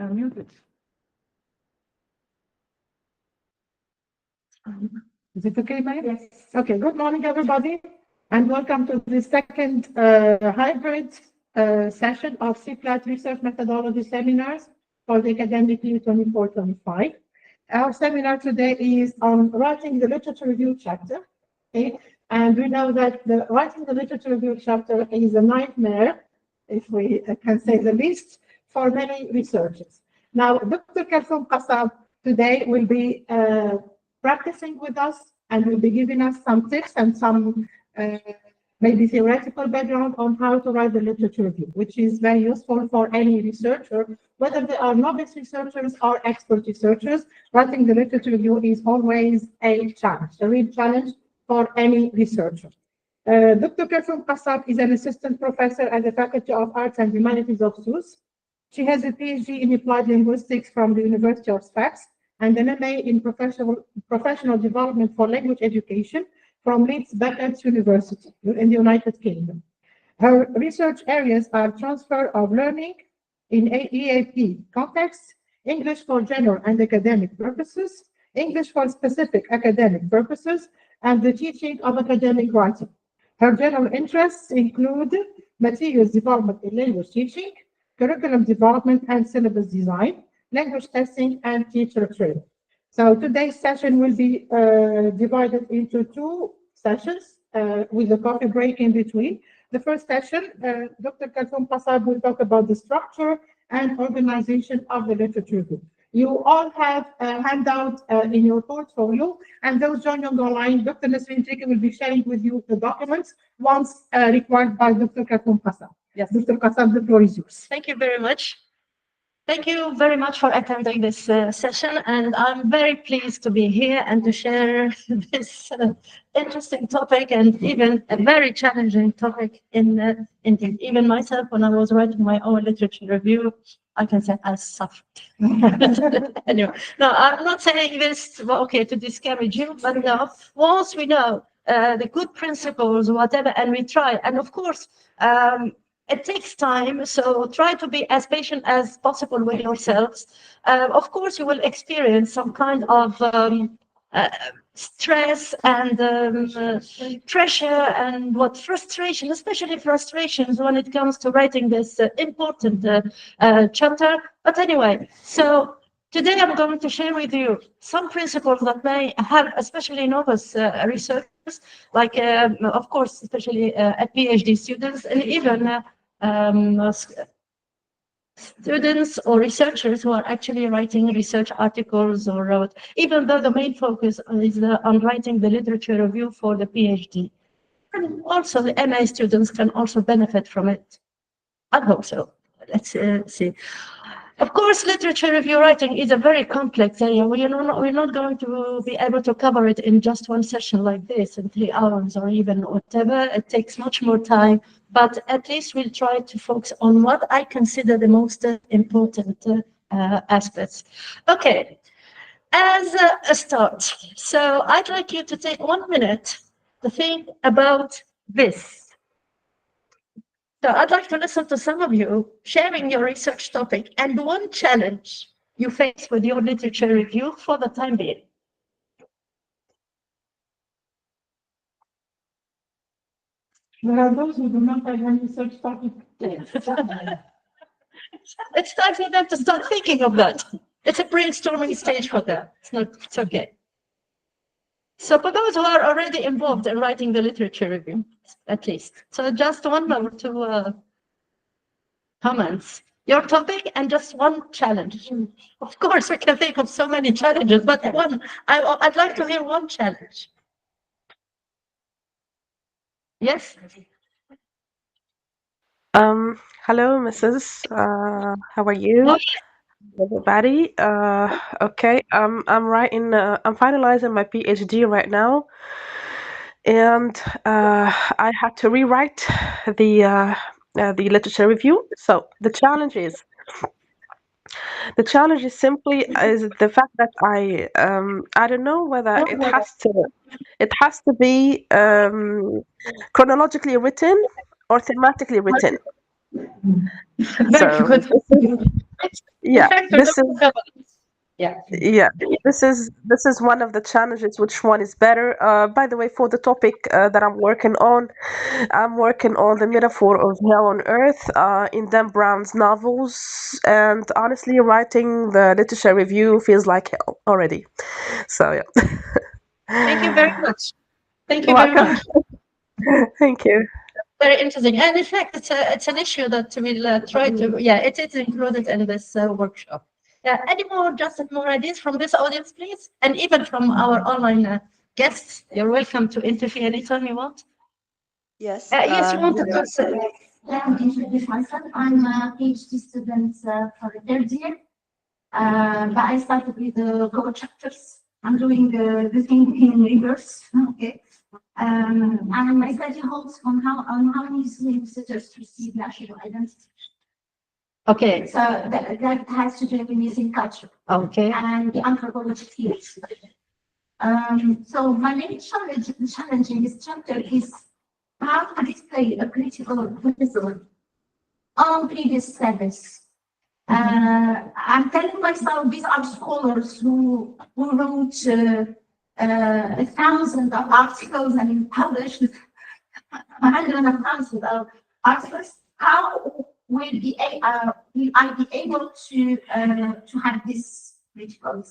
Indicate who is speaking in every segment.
Speaker 1: Muted. Is it okay, Maya? Yes. Okay, good morning, everybody, and welcome to the second hybrid session of Syflat Research Methodology Seminars for the academic year 24-25. Our seminar today is on writing the literature review chapter. Okay? And we know that writing the literature review chapter is a nightmare, if we can say the least, for many researchers. Now, Dr. Kalsoum Qassab today will be practicing with us and will be giving us some tips and some maybe theoretical background on how to write the literature review, which is very useful for any researcher, whether they are novice researchers or expert researchers. Writing the literature review is always a challenge, a real challenge for any researcher. Dr. Kalsoum Qassab is an assistant professor at the Faculty of Arts and Humanities of SUS. She has a PhD in applied linguistics from the University of Sfax and an MA in professional development for language education from Leeds Beckett University in the United Kingdom. Her research areas are transfer of learning in EAP context, English for general and academic purposes, English for specific academic purposes, and the teaching of academic writing. Her general interests include materials development in language teaching, curriculum development and syllabus design, language testing, and teacher training. So today's session will be divided into two sessions with a coffee break in between. The first session, Dr. Kalsoum Qassab will talk about the structure and organization of the literature review. You all have a handout in your portfolio, and those joining online, Dr. Nasreen Tiki will be sharing with you the documents once required by Dr. Kalsoum Qassab. Yes, Dr. Qassab, the floor is yours.
Speaker 2: Thank you very much. Thank you very much for attending this session, and I'm very pleased to be here and to share this interesting topic and even a very challenging topic indeed. Even myself, when I was writing my own literature review, I can say I suffered. Anyway, no, I'm not saying this, okay, to discourage you, but no, once we know the good principles, whatever, and we try, and of course, it takes time, so try to be as patient as possible with yourselves. Of course, you will experience some kind of stress and pressure and frustration, especially frustrations when it comes to writing this important chapter. But anyway, so today I'm going to share with you some principles that may help, especially novice researchers, like, of course, especially PhD students, and even students or researchers who are actually writing research articles or even though the main focus is on writing the literature review for the PhD. And also the MA students can also benefit from it. I hope so. Let's see. Of course, literature review writing is a very complex area. We're not going to be able to cover it in just one session like this in 3 hours or even whatever. It takes much more time, but at least we'll try to focus on what I consider the most important aspects. Okay, as a start, so I'd like you to take 1 minute to think about this. So I'd like to listen to some of you sharing your research topic and one challenge you face with your literature review for the time being.
Speaker 1: There are those who do not have any research topic.
Speaker 2: It's time for them to start thinking of that. It's a brainstorming stage for them. It's okay. So for those who are already involved in writing the literature review, at least. So just 1 or 2 comments. Your topic and just one challenge. Of course, we can think of so many challenges, but one, I'd like to hear one challenge. Yes?
Speaker 3: Hello, Mrs. How are you, everybody? Okay, I'm I'm finalizing my PhD right now, and I had to rewrite the literature review. So the challenge is simply the fact that I don't know whether it has to be chronologically written or thematically written.
Speaker 2: Very
Speaker 3: So
Speaker 2: good. In
Speaker 3: yeah,
Speaker 2: fact,
Speaker 3: this is
Speaker 2: yeah.
Speaker 3: yeah, this is one of the challenges. Which one is better? By the way, for the topic that I'm working on the metaphor of hell on earth in Dan Brown's novels, and honestly, writing the literature review feels like hell already. So yeah,
Speaker 2: Thank you very much. Thank you very
Speaker 3: welcome.
Speaker 2: much.
Speaker 3: Thank you.
Speaker 2: Very interesting. And in fact, it's an issue that we'll try to, yeah, it is included in this workshop. Yeah, any more ideas from this audience, please? And even from our online guests, you're welcome to interfere anytime you want.
Speaker 4: Yes.
Speaker 2: Yes, you want to say.
Speaker 5: Let me introduce myself. I'm a PhD student for the third year, but I started with the core chapters. I'm doing the thing in reverse. Okay. And my study holds on how easily visitors receive national identity.
Speaker 2: Okay.
Speaker 5: So that has to do with music culture
Speaker 2: Okay.
Speaker 5: and the anthropology fields. So my main challenge in this chapter is how to display a critical criticism on previous studies. I'm telling myself these are scholars who wrote thousands of articles and published hundreds of thousands of articles. How will I be able to have this critical?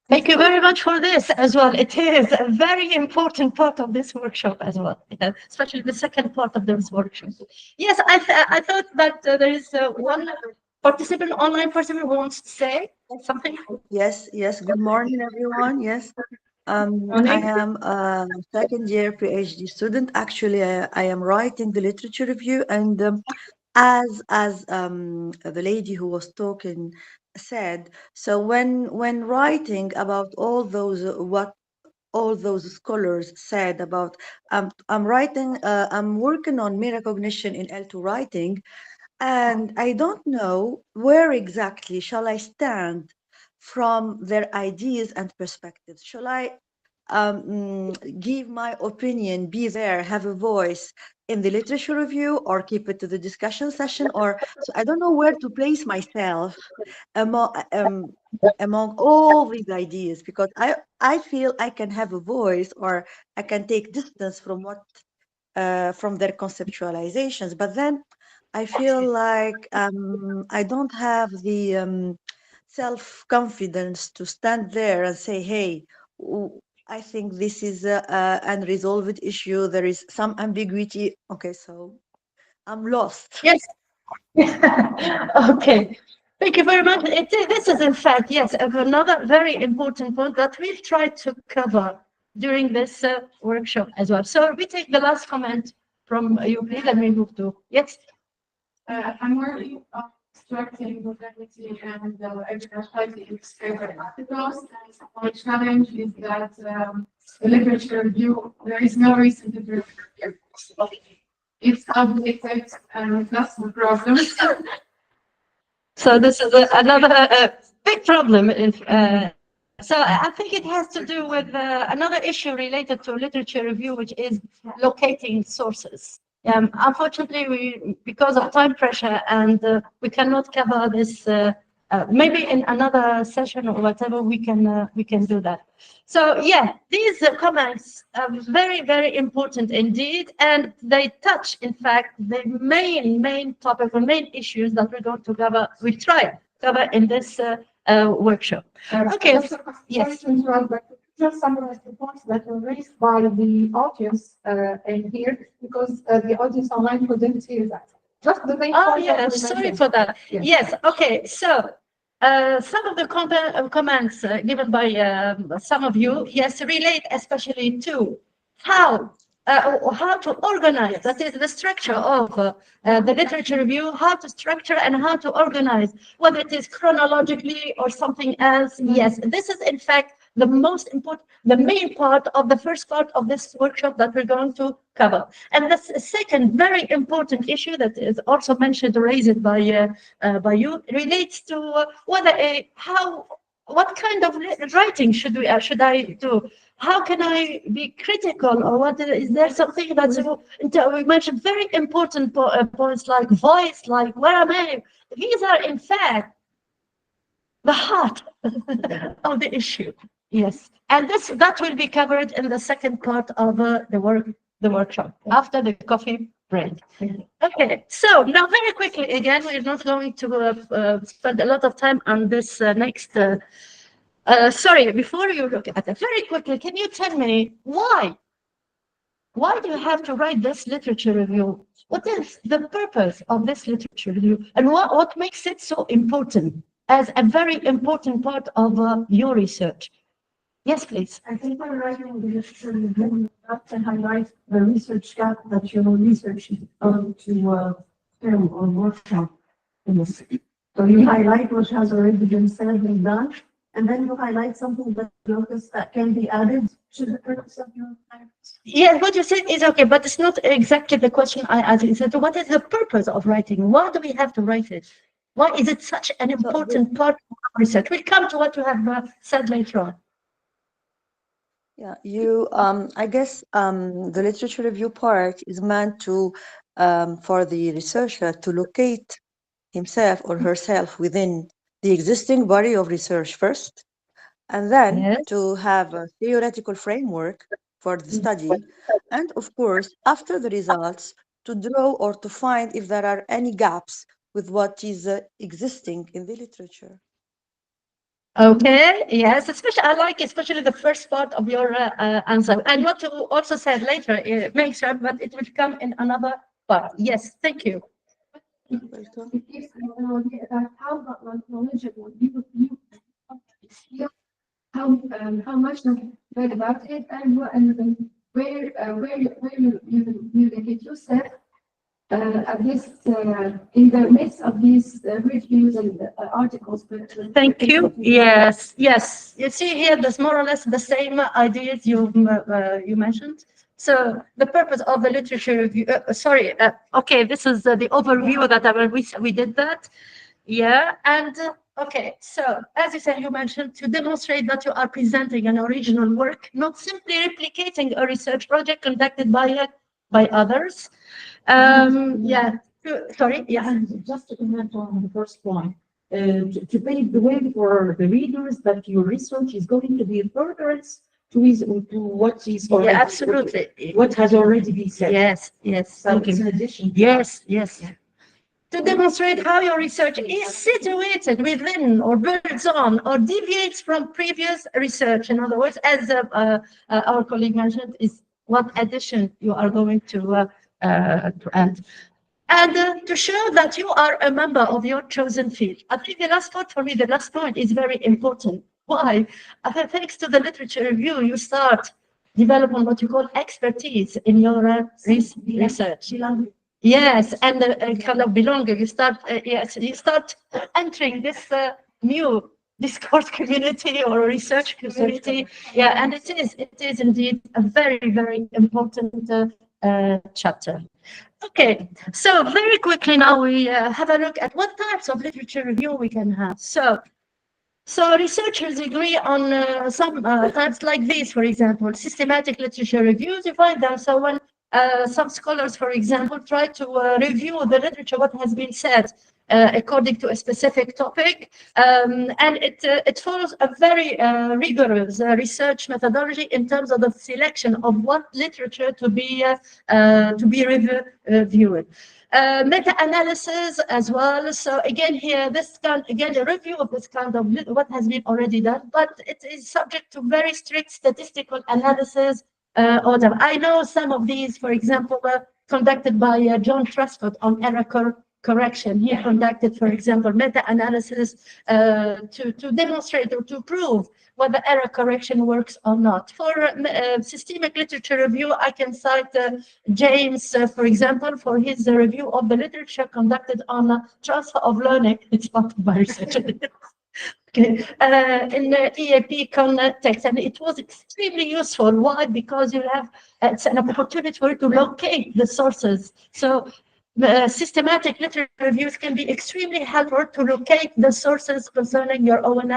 Speaker 2: Thank you very much for this as well. It is a very important part of this workshop as well, especially the second part of this workshop. Yes, I thought that there is one online participant who wants to say something.
Speaker 4: Yes, yes. Good morning, everyone. Yes. I
Speaker 2: Morning.
Speaker 4: am a second year PhD student. Actually, I am writing the literature review, and as the lady who was talking said, so when writing about all those what all those scholars said about I'm working on metacognition in L2 writing, and I don't know where exactly shall I stand from their ideas and perspectives. Shall I give my opinion, be there, have a voice in the literature review, or keep it to the discussion session? Or so I don't know where to place myself among all these ideas, because I feel I can have a voice, or I can take distance from what from their conceptualizations. But then I feel like I don't have the self-confidence to stand there and say, hey, I think this is a unresolved issue. There is some ambiguity. Okay, so I'm lost.
Speaker 2: Yes. Okay. Thank you very much. This is, in fact, yes, another very important point that we'll try to cover during this workshop as well. So we take the last comment from you, please, and we move to, yes.
Speaker 6: I'm working on structuring modernity and agriculture in favorite articles. My challenge is that the literature review, there is no recent literature review. It's outdated and that's the problem.
Speaker 2: So this is another big problem. So I think it has to do with another issue related to literature review, which is locating sources. Unfortunately, because of time pressure, and we cannot cover this. Maybe in another session or whatever, we can do that. So yeah, these comments are very, very important indeed, and they touch, in fact, the main topic or main issues that we're going to cover. We try to cover in this workshop. Okay. Yes.
Speaker 1: Sorry to interrupt, but just summarize the points that were raised by the audience in here, because the audience online couldn't hear that. Just the main
Speaker 2: Oh,
Speaker 1: points that
Speaker 2: yeah,
Speaker 1: were
Speaker 2: sorry
Speaker 1: mentioned.
Speaker 2: for that.
Speaker 1: Yes.
Speaker 2: Yes, okay. So some of the comments given by some of you, yes, relate especially to how how to organize, that is the structure of the literature review, how to structure and how to organize, whether it is chronologically or something else. Yes, this is in fact the most important, the main part of the first part of this workshop that we're going to cover. And the second very important issue that is also mentioned, raised by you, relates to whether what kind of writing should I do? how can I be critical, or what is there something that's we mentioned very important points like voice, like where am I? These are in fact the heart of the issue. Yes, and that will be covered in the second part of the workshop after the coffee break. Okay, so now very quickly again, we're not going to spend a lot of time on this next. Sorry, before you look at it, very quickly, can you tell me why? Why do you have to write this literature review? What is the purpose of this literature review? And what makes it so important as a very important part of your research? Yes, please.
Speaker 7: I think by writing the literature review, you have to highlight the research gap that your research is going to film or workshop in this. So you highlight what has already been said and done, and then you highlight something that you notice that can be added to the purpose of your research.
Speaker 2: Yeah, what you said is okay, but it's not exactly the question I asked. It's that what is the purpose of writing? Why do we have to write it? Why is it such an important part of our research? We'll come to what you have said later on.
Speaker 4: Yeah, I guess the literature review part is meant to for the researcher to locate himself or herself within the existing body of research first, and then
Speaker 2: Yes.
Speaker 4: to have a theoretical framework for the study, and of course, after the results, to draw or to find if there are any gaps with what is existing in the literature.
Speaker 2: Okay, yes, especially I like especially the first part of your answer. And what you also said later, it makes sense, but it will come in another part. Yes, thank you.
Speaker 4: Welcome.
Speaker 6: It gives you an idea about how knowledgeable you feel, how much you read about it, and where you get yourself at this in the midst of these reviews and articles.
Speaker 2: Thank you. Yes, yes. You see here, there's more or less the same ideas you mentioned. So the purpose of the literature review. Okay, this is the overview that we did that. Yeah, and okay. So as you said, you mentioned to demonstrate that you are presenting an original work, not simply replicating a research project conducted by others. Yeah. Sorry. Yeah.
Speaker 7: Just to comment on the first point, to pave the way for the readers that your research is going to be a furtherance to what is already,
Speaker 2: Yeah, absolutely.
Speaker 7: what has already been said.
Speaker 2: Yes. Yes.
Speaker 7: So it's an addition.
Speaker 2: Yes. Yes. To demonstrate how your research is situated within or builds on or deviates from previous research. In other words, as our colleague mentioned, is what addition you are going to add. And to show that you are a member of your chosen field. I think the last point is very important. Why? Thanks to the literature review, you start developing what you call expertise in your research. Yes, and kind of belonging. You start entering this new discourse community or research community. Yeah, and it is indeed a very, very important chapter. Okay, so very quickly now we have a look at what types of literature review we can have. So researchers agree on some types like these, for example, systematic literature reviews. You find them. So when some scholars, for example, try to review the literature, what has been said according to a specific topic, and it follows a very rigorous research methodology in terms of the selection of what literature to be reviewed. Meta-analysis as well. So again, here, a review of this kind of what has been already done, but it is subject to very strict statistical analysis order. I know some of these, for example, were conducted by John Truscott on error correction. He conducted, for example, meta-analysis to demonstrate or to prove whether error correction works or not. For systemic literature review, I can cite James, for example, for his review of the literature conducted on transfer of learning. It's part of my research. Okay. In the EAP context, and it was extremely useful. Why? Because you have it's an opportunity for you to locate the sources. So systematic literature reviews can be extremely helpful to locate the sources concerning your own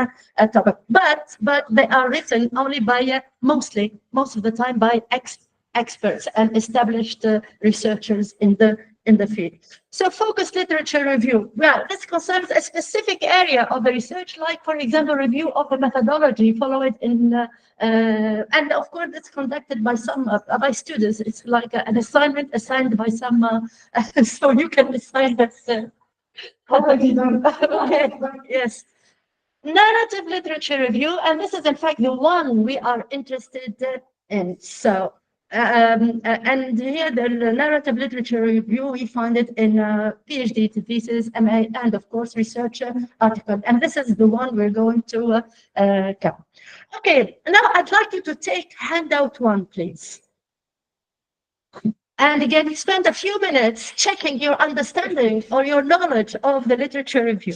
Speaker 2: topic. But they are written only by most of the time by experts and established researchers in the field. So focused literature review. Well, this concerns a specific area of the research, like, for example, review of the methodology followed in, and of course, it's conducted by by students. It's like an assignment assigned by some, so you can decide that. Okay, yes. Narrative literature review, and this is in fact the one we are interested in. So, and here the narrative literature review, we find it in PhD thesis, MA, and of course research article. And this is the one we're going to cover. Okay, now I'd like you to take handout one, please. And again, spend a few minutes checking your understanding or your knowledge of the literature review.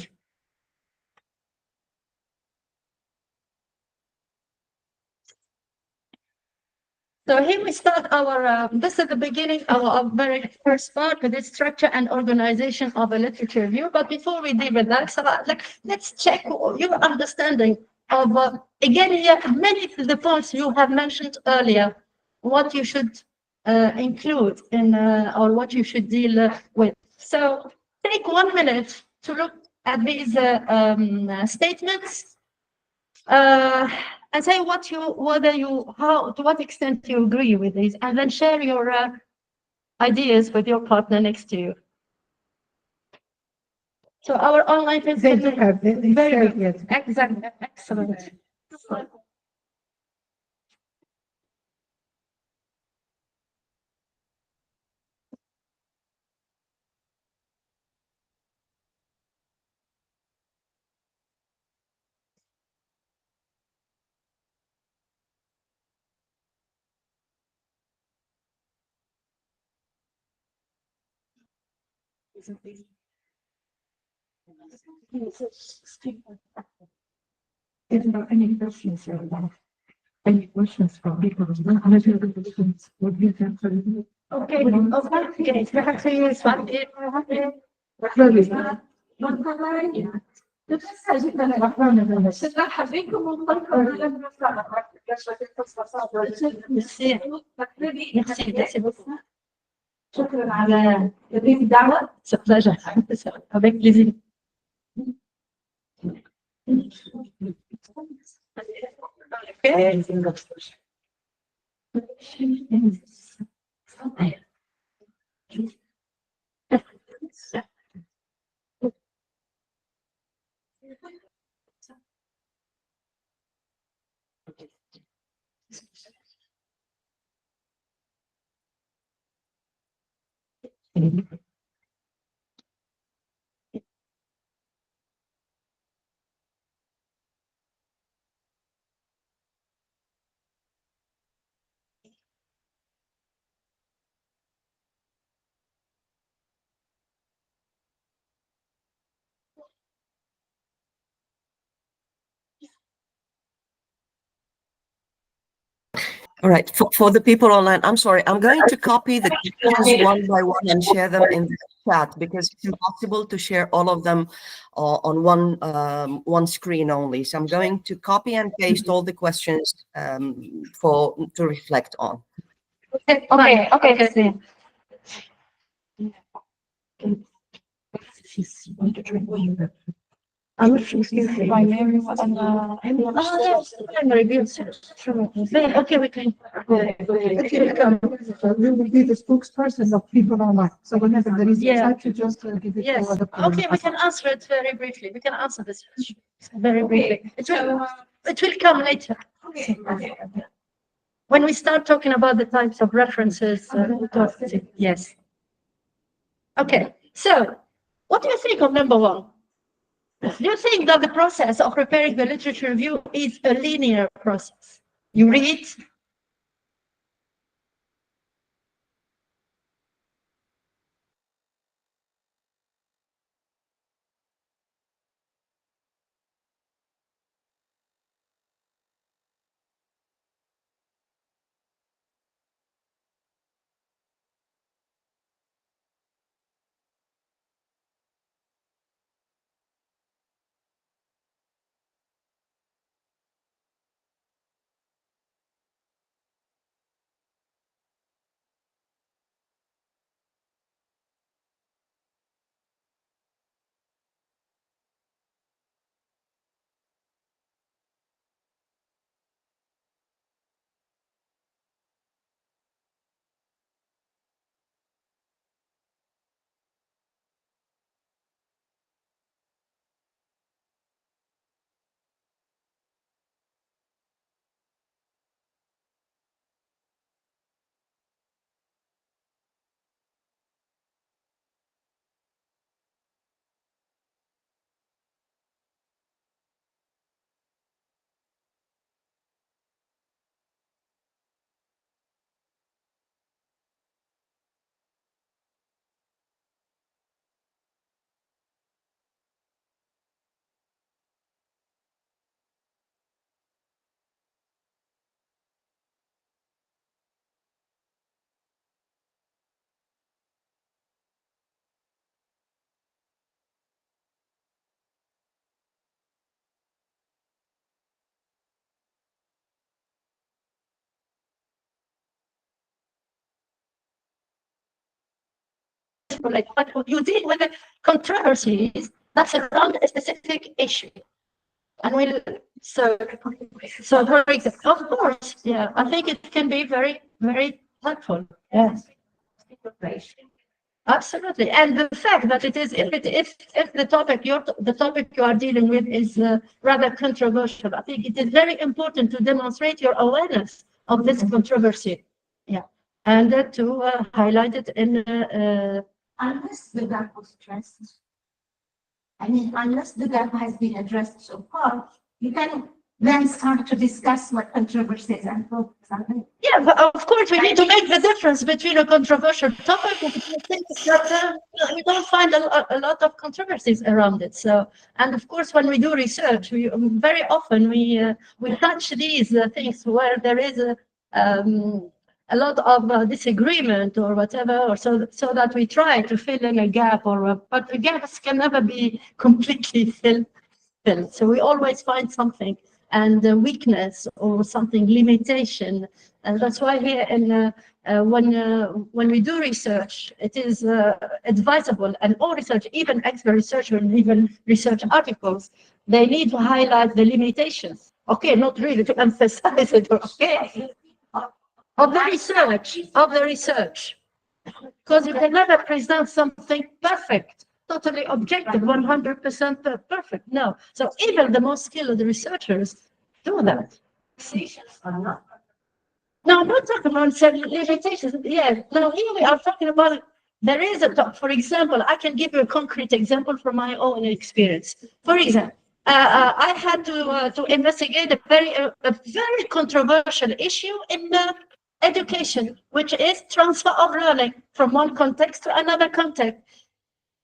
Speaker 2: So here we start our, this is the beginning of our very first part with the structure and organization of a literature review. But before we deal with that, so let's check your understanding of, again, here, many of the points you have mentioned earlier, what you should include in, or what you should deal with. So take 1 minute to look at these statements. And say to what extent you agree with these, and then share your ideas with your partner next to you. So our online participants, very good.
Speaker 1: Yes.
Speaker 2: Exactly, excellent.
Speaker 7: Is there any questions here? Any questions from people? Would you answer?
Speaker 2: Okay, okay, perhaps you use one. Merci, merci beaucoup. شكرا على هذه الدعوة. Avec plaisir.
Speaker 8: All right, for the people online, I'm sorry, I'm going to copy the questions one by one and share them in the chat because it's impossible to share all of them on one screen only. So I'm going to copy and paste all the questions to reflect on.
Speaker 2: Okay. I'm primary and primary views. Okay, we can.
Speaker 1: We will be the spokesperson of people online. So whenever there is a chat, you just give it
Speaker 2: Yes.
Speaker 1: to other people.
Speaker 2: Okay, we can answer it very briefly. We can answer this very briefly. It will come later. When we start talking about the types of references, yes. Okay, so what do you think of number one? Do you think that the process of preparing the literature review is a linear process? You read, like, but you deal with the controversies that's around a specific issue. And so for example, of course, yeah, I think it can be very, very helpful. Yes. Absolutely, and the fact that it is, if the topic you are dealing with is rather controversial, I think it is very important to demonstrate your awareness of this controversy, yeah, and to highlight it in.
Speaker 5: Unless the gap was addressed, I mean, unless the gap has been addressed so far, you can then start to discuss what controversies and focus on.
Speaker 2: Yeah, but of course, we need to make the difference between a controversial topic and things that we don't find a lot of controversies around it. So, and of course, when we do research, we very often we touch these things where there is a lot of disagreement or whatever, or so that we try to fill in a gap, but the gaps can never be completely filled. So we always find something and weakness or something limitation, and that's why here in when we do research, it is advisable, and all research, even expert research and even research articles, they need to highlight the limitations. Okay, not really to emphasize it. Okay, of the research, because you can never present something perfect, totally objective, 100% perfect. No. So even the most skilled researchers do that. No, I'm not talking about limitations. Yeah. No, here we are talking about, there is for example, I can give you a concrete example from my own experience. For example, I had to investigate a very controversial issue in education, which is transfer of learning from one context to another context.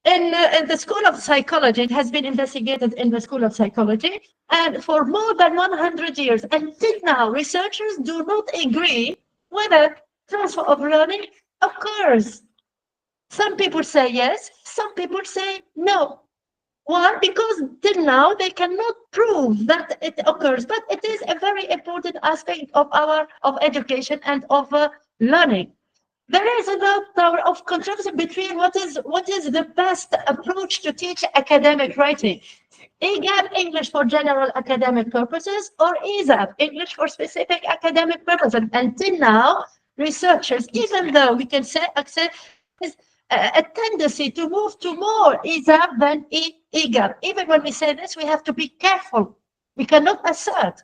Speaker 2: In the School of Psychology, it has been investigated in the School of Psychology, and for more than 100 years, until now, researchers do not agree whether transfer of learning occurs. Some people say yes, some people say no. Why? Because till now they cannot prove that it occurs, but it is a very important aspect of education and of learning. There is a lot of controversy between what is the best approach to teach academic writing. EGAP, English for general academic purposes, or ESAP, English for specific academic purposes. Until now, researchers, even though we can say is a tendency to move to more ESAP than EGAP. Even when we say this, we have to be careful. We cannot assert.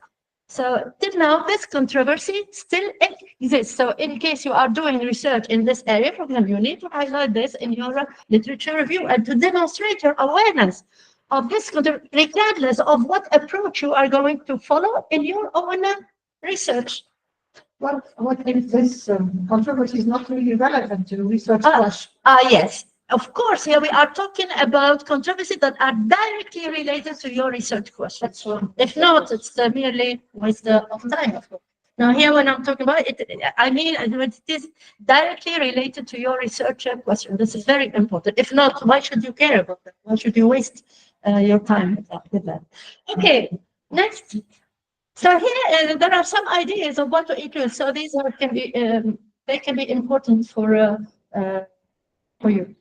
Speaker 2: So till now, this controversy still exists. So in case you are doing research in this area, for example, you need to highlight this in your literature review and to demonstrate your awareness of this, regardless of what approach you are going to follow in your own research.
Speaker 1: What if this controversy is not really relevant to research question?
Speaker 2: Yes. Of course, here we are talking about controversies that are directly related to your research questions. If not, it's merely waste of time. Now, here when I'm talking about it, I mean it is directly related to your research question. This is very important. If not, why should you care about that? Why should you waste your time with that? Okay, next. So here there are some ideas of what to include. So these can be they can be important for you.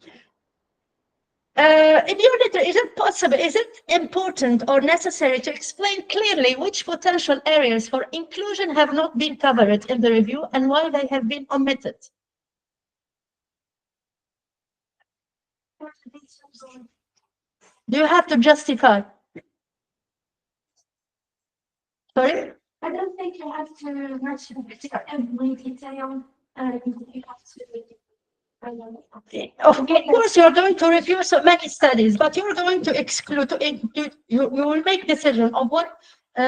Speaker 2: In your literature, is it possible, is it important or necessary to explain clearly which potential areas for inclusion have not been covered in the review and why they have been omitted? Do you have to justify? Sorry?
Speaker 5: I don't think you have to mention every detail. You have to.
Speaker 2: Of course, you're going to review so many studies, but you're going to exclude, you will make decision of what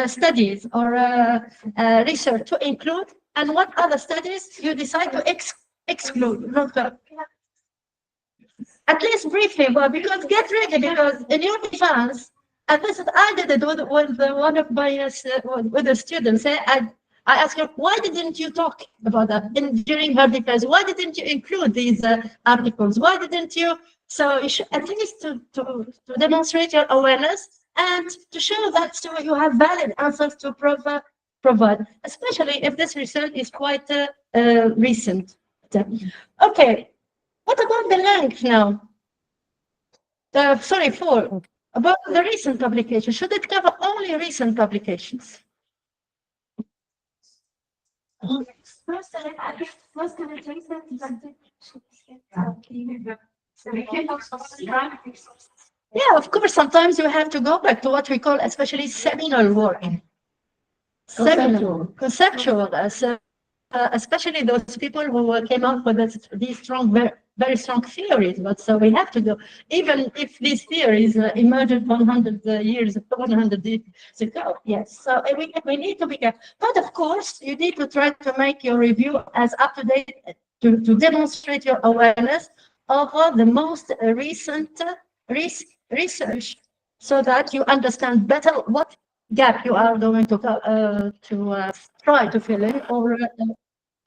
Speaker 2: studies or research to include and what other studies you decide to exclude. At least briefly, well, because get ready, because in your defense, and this is, I did it with one of my with the students. I asked her, why didn't you talk about that during her defense? Why didn't you include these articles? Why didn't you? So you should, at least to demonstrate your awareness and to show that you have valid answers to provide, especially if this research is quite recent. Okay. What about the length now? Sorry, 4. About the recent publications, should it cover only recent publications?
Speaker 5: First,
Speaker 2: Yeah, of course, sometimes you have to go back to what we call especially seminal work. Seminal, conceptual, especially those people who came up with these strong, very strong theories. But so we have to go, even if these theories emerged 100 years, 100 years ago. Yes, so we need to be careful. But of course, you need to try to make your review as up to date to demonstrate your awareness of the most recent research, so that you understand better what gap you are going to try to fill in, or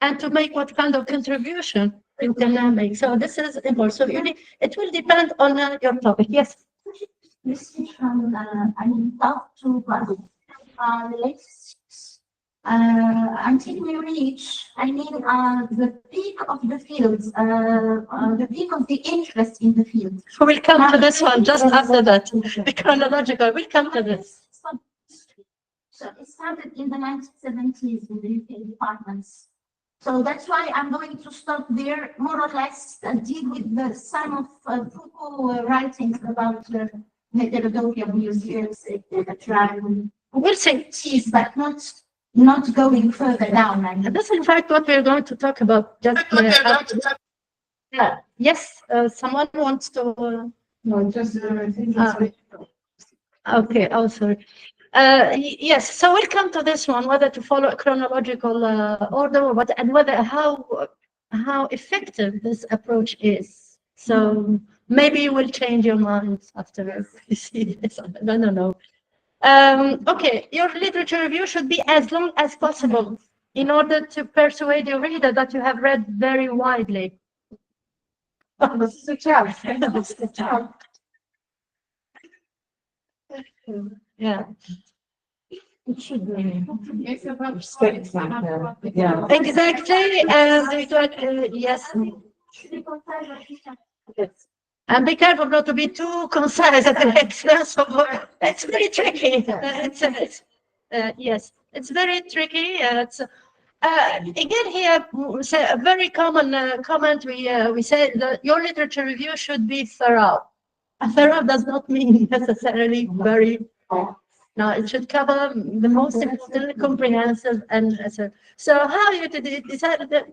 Speaker 2: and to make what kind of contribution you can make. So this is important. So it will depend on your topic. Yes.
Speaker 5: I mean, talk to until we reach, I mean, the peak of the fields, the peak of the interest in the field.
Speaker 2: We'll come to this one just after that. The chronological, we'll come to this.
Speaker 5: So it started in the 1970s with the UK departments. So that's why I'm going to stop there, more or less, deal with some of Foucault writings about heterodoxy of museums, etc.
Speaker 2: We'll see.
Speaker 5: But not going further down. I mean.
Speaker 2: That's in fact what we're going to talk about. Just yes, someone wants to.
Speaker 1: No, just
Speaker 2: okay. Oh, sorry. Yes. So we'll come to this one, whether to follow a chronological order or what, and whether how effective this approach is. So maybe you will change your minds after you see this. I don't know. Okay, your literature review should be as long as possible in order to persuade your reader that you have read very widely.
Speaker 1: this is a challenge. This is a challenge.
Speaker 2: Yeah.
Speaker 7: It should be.
Speaker 6: It's about
Speaker 7: Respect factor. Yeah.
Speaker 2: Exactly, and yes. And be careful not to be too concise at the expense of it's very tricky. Yes, it's very tricky. Again, here, a very common comment we say that your literature review should be thorough. Thorough does not mean necessarily very. No, it should cover the most important, comprehensive, and so how you decided that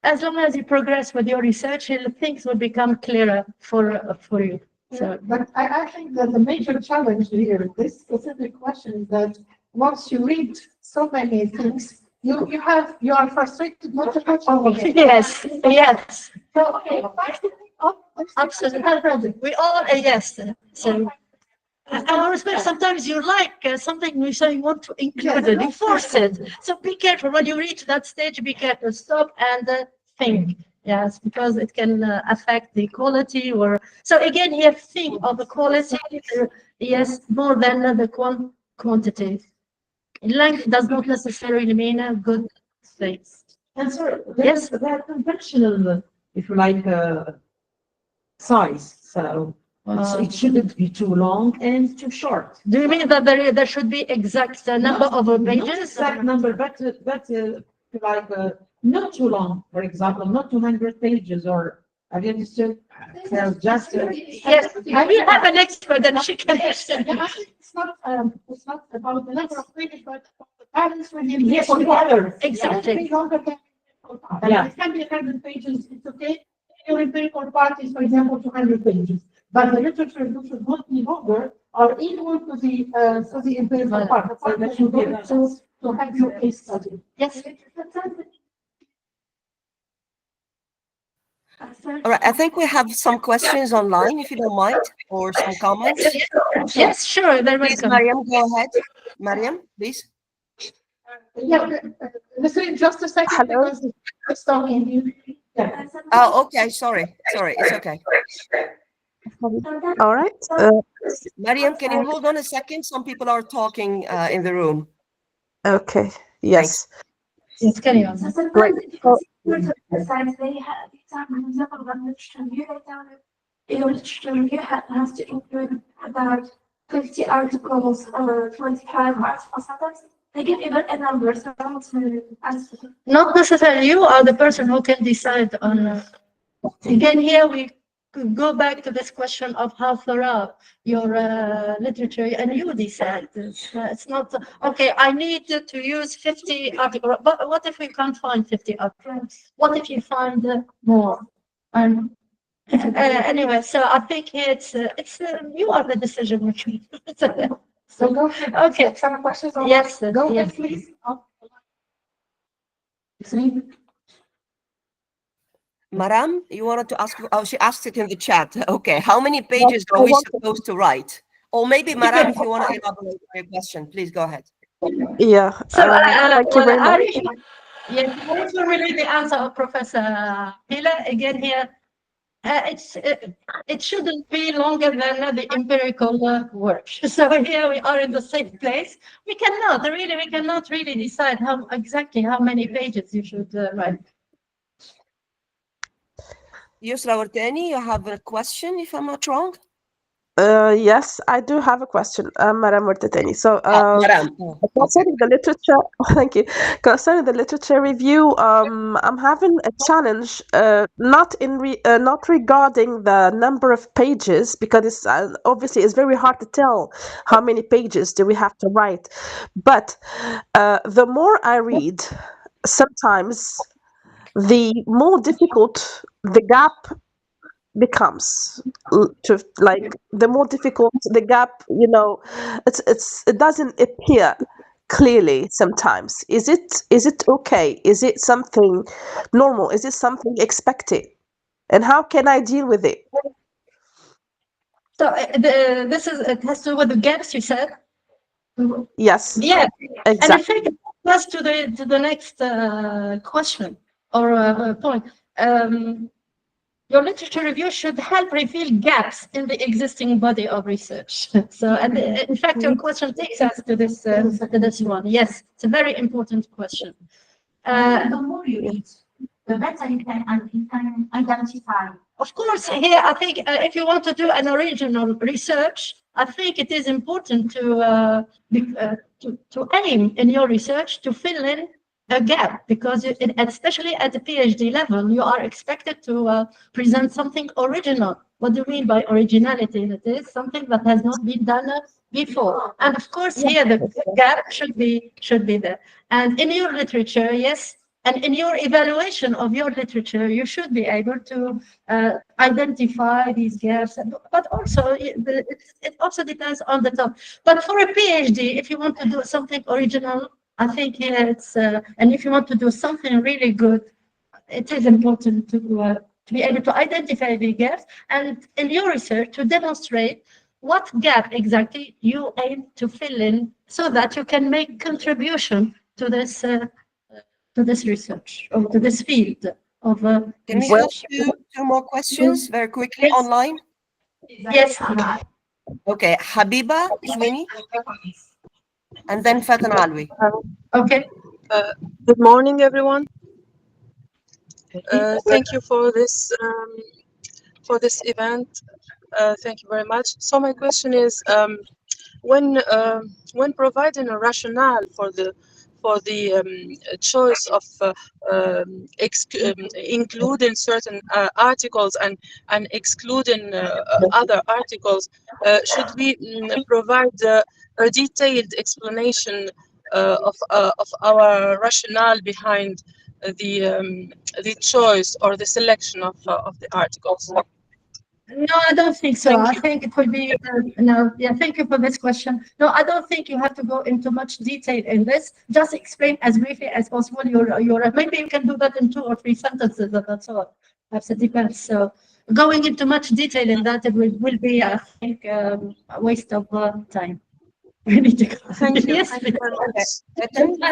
Speaker 2: as long as you progress with your research, things will become clearer for you. So,
Speaker 1: but I think that the major challenge here, this specific question, is that once you read so many things, you are frustrated not to touch all of it.
Speaker 2: yes.
Speaker 1: So
Speaker 2: Absolutely. We all yes. So. And respect, sometimes you like something you say you want to include it, you force it. So be careful when you reach that stage. Be careful, stop and think. Yes, because it can affect the quality. Or so again, here think of the quality. Yes, more than the quantity. Length does not necessarily mean a good thing.
Speaker 7: And sir,
Speaker 2: Yes.
Speaker 7: they're conventional, if you like, size. So it shouldn't be too long and too short.
Speaker 2: Do you mean that there should be exact number of pages?
Speaker 7: Not exact number, but like not too long. For example, not 200 pages, or have you understood? Just
Speaker 2: yes, we have an expert and she can understand.
Speaker 1: it's not about the number of pages, but the balance within
Speaker 7: yes, together.
Speaker 2: Exactly.
Speaker 1: Yeah. It can be 100 pages. It's okay. Your empirical part is, for example, 200 pages. But the literature review should not be longer or equal to the empirical part. The part that you get to have your case study.
Speaker 2: Yes.
Speaker 8: All right, I think we have some questions online, if you don't mind, or some comments.
Speaker 2: Yes, sure. They're
Speaker 8: Please,
Speaker 2: welcome.
Speaker 8: Mariam, go ahead. Mariam, please.
Speaker 1: Yeah, listen, just a second.
Speaker 3: Hello?
Speaker 1: Because it's talking. Yeah.
Speaker 8: Oh, okay. Sorry. It's okay.
Speaker 3: All right.
Speaker 8: Mariam, can you hold on a second? Some people are talking in the room.
Speaker 3: Okay. Yes.
Speaker 2: Yes, carry on.
Speaker 3: Great. So,
Speaker 5: Besides, they have, for example, the literature review, your literature review has to include about 50 articles or 25 articles. Sometimes they give even a number, so I want to answer.
Speaker 2: Not necessarily you are the person who can decide on. Again, here we could go back to this question of how thorough your literature, and you decide. It's not okay. I need to use 50 articles, but what if we can't find 50 articles? What if you find more? And anyway, so I think it's you are the decision maker.
Speaker 6: So go ahead.
Speaker 2: Okay.
Speaker 6: Some questions?
Speaker 2: Yes.
Speaker 6: Go
Speaker 2: yes.
Speaker 6: ahead, please. See?
Speaker 8: Maram, you wanted to ask, oh, she asked it in the chat. Okay, how many pages
Speaker 3: I
Speaker 8: are we
Speaker 3: want
Speaker 8: supposed to write? Or maybe Maram, if you want to elaborate on your question, please go ahead.
Speaker 3: Yeah,
Speaker 2: So,
Speaker 3: thank you very much.
Speaker 2: Yes, this will really the answer of Professor Pila. Again, here, it shouldn't be longer than the empirical work. So here we are in the same place. We cannot really decide exactly how many pages you should write.
Speaker 8: Yusra Wartani, you have a question, if I'm not wrong?
Speaker 3: Yes, I do have a question, Madam Murtatani. So,
Speaker 8: Maram.
Speaker 3: concerning the literature, thank you. Concerning the literature review, I'm having a challenge, not regarding the number of pages, because it's obviously it's very hard to tell how many pages do we have to write. But the more I read, sometimes the more difficult the gap becomes to, like, the more difficult the gap, it doesn't appear clearly sometimes. Is it okay? Is it something normal? Is it something expected? And how can I deal with it?
Speaker 2: So it has to do with the gaps you said.
Speaker 3: Yes,
Speaker 2: Yeah, and I
Speaker 3: exactly.
Speaker 2: think that's to the next question or point. Your literature review should help reveal gaps in the existing body of research. So, and in fact, your question takes us to this one. Yes, it's a very important question.
Speaker 5: The more you read, the better you can identify.
Speaker 2: Of course, here I think if you want to do an original research, I think it is important to aim in your research to fill in a gap, because especially at the PhD level, you are expected to present something original. What do you mean by originality? It is something that has not been done before. And of course, here the gap should be there. And in your literature, yes, and in your evaluation of your literature, you should be able to identify these gaps. But also, it also depends on the topic. But for a PhD, if you want to do something original, I think it's, and if you want to do something really good, it is important to be able to identify the gaps, and in your research to demonstrate what gap exactly you aim to fill in, so that you can make contribution to this research or to this field of
Speaker 8: Can we
Speaker 2: research.
Speaker 8: do two more questions very quickly
Speaker 2: Yes.
Speaker 8: online?
Speaker 2: Yes.
Speaker 8: Okay, Habiba Sweeney, and then Fatan Alwi.
Speaker 2: Okay.
Speaker 9: Good morning, everyone. Thank you for this event. Thank you very much. So my question is, when providing a rationale for the choice of including certain articles and excluding other articles, should we provide a detailed explanation of our rationale behind the choice or the selection of the articles?
Speaker 2: No, I don't think so. I think it would be no. Yeah, thank you for this question. No, I don't think you have to go into much detail in this. Just explain as briefly as possible. Maybe you can do that in 2 or 3 sentences. That's all. Perhaps it depends. So going into much detail in that, it will be, I think, a waste of time. We need to go.
Speaker 9: Thank you.
Speaker 2: Yes.
Speaker 9: Thank you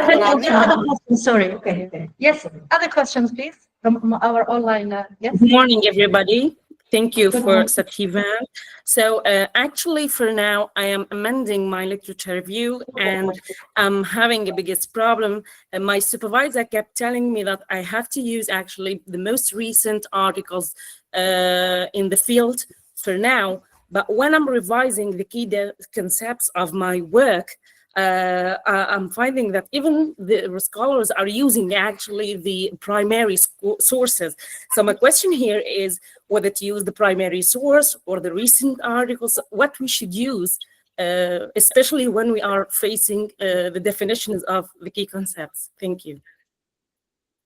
Speaker 9: very much.
Speaker 2: Sorry. Okay. Yes. Other questions, please, from our online. Yes.
Speaker 10: Good morning, everybody. Thank you for Sativan. So actually for now, I am amending my literature review and I'm having a biggest problem. My supervisor kept telling me that I have to use actually the most recent articles in the field for now. But when I'm revising the key concepts of my work, I'm finding that even the scholars are using actually the primary sources. So my question here is whether to use the primary source or the recent articles, what we should use, especially when we are facing the definitions of the key concepts. Thank you.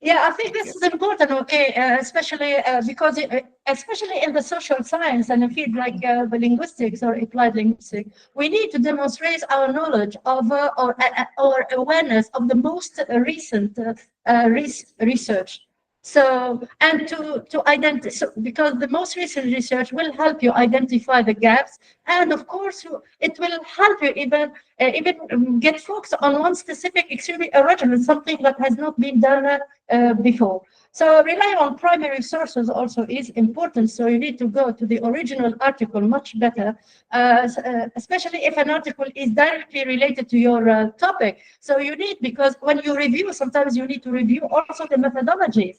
Speaker 2: Yeah, I think this is important, okay, especially because, especially in the social science and a field like the linguistics or applied linguistics, we need to demonstrate our knowledge of or awareness of the most recent research. So, and to identify, so, because the most recent research will help you identify the gaps, and of course, it will help you even get focused on one specific extremely original, something that has not been done before. So relying on primary sources also is important. So you need to go to the original article much better, especially if an article is directly related to your topic. So you need, because when you review, sometimes you need to review also the methodologies.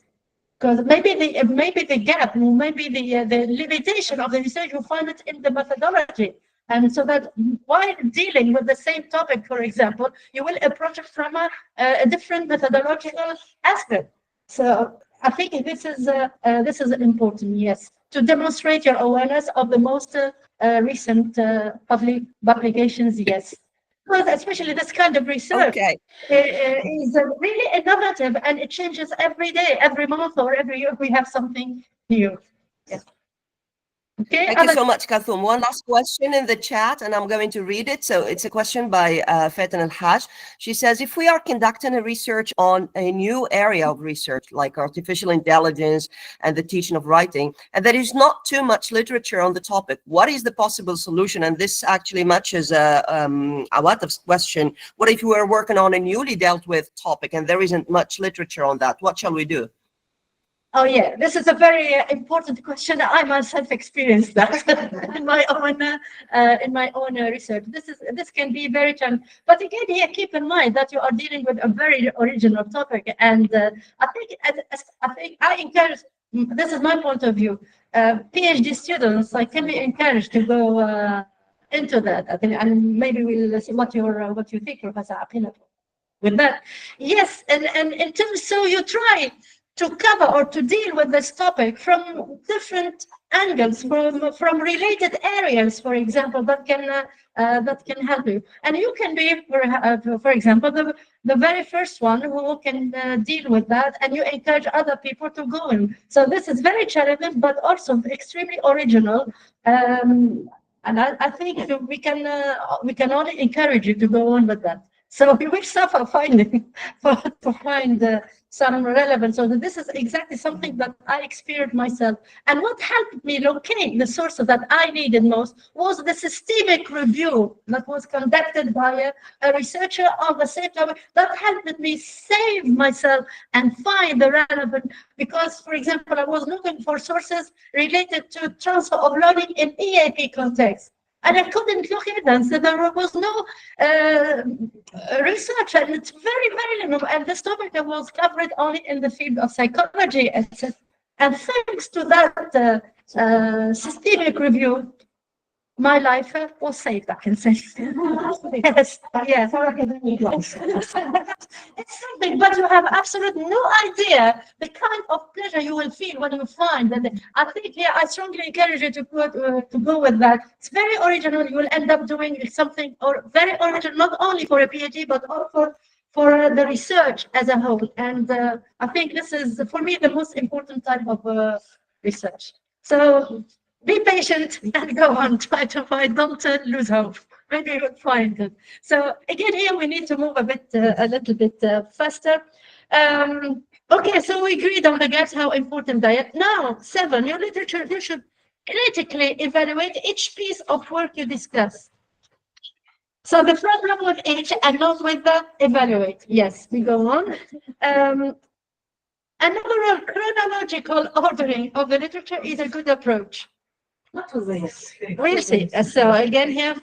Speaker 2: Because maybe the gap, maybe the limitation of the research, you find it in the methodology. And so that while dealing with the same topic, for example, you will approach it from a different methodological aspect. So I think this is important, yes, to demonstrate your awareness of the most recent publications, yes. Because especially this kind of research is really innovative, and it changes every day, every month, or every year we have something new. Yes. Okay.
Speaker 8: Thank you so much, Kathum. One last question in the chat, and I'm going to read it. So it's a question by Fatan Al-Haj. She says, if we are conducting a research on a new area of research, like artificial intelligence and the teaching of writing, and there is not too much literature on the topic, what is the possible solution? And this actually matches Awatab's question. What if we are working on a newly dealt with topic and there isn't much literature on that? What shall we do?
Speaker 2: Oh yeah, this is a very important question. I myself experienced that in my own research. This can be very challenging. But again, here keep in mind that you are dealing with a very original topic, and I think I encourage. This is my point of view. PhD students can be encouraged to go into that. I think, and maybe we'll see what you think, Professor Apina, with that. Yes, and in terms, so you try to cover or to deal with this topic from different angles, from related areas, for example, that can help you. And you can be, for example, the very first one who can deal with that, and you encourage other people to go in. So this is very challenging, but also extremely original. And I think we can only encourage you to go on with that. So we will suffer finding to find some relevance. So this is exactly something that I experienced myself. And what helped me locate the sources that I needed most was the systemic review that was conducted by a researcher on the same topic. That helped me save myself and find the relevant, because, for example, I was looking for sources related to transfer of learning in EAP context. And I couldn't look evidence that there was no research, and it's very, very limited. And this topic was covered only in the field of psychology, etc. And thanks to that systemic review, my life was saved, I can say. Yes, yes. It's something, but you have absolutely no idea the kind of pleasure you will feel when you find that. I think, yeah, I strongly encourage you to go with that. It's very original. You will end up doing something very original, not only for a PhD, but also for the research as a whole. And I think this is, for me, the most important type of research. So be patient and go on, try to find, don't lose hope. Maybe you'll find it. So again, here we need to move a little bit faster. Okay, so we agreed on the gaps, how important they are. Now, 7, your literature, you should critically evaluate each piece of work you discuss. So the problem with each and not with the evaluate. Yes, we go on. An overall chronological ordering of the literature is a good approach.
Speaker 5: Not always.
Speaker 2: We'll see. So again here,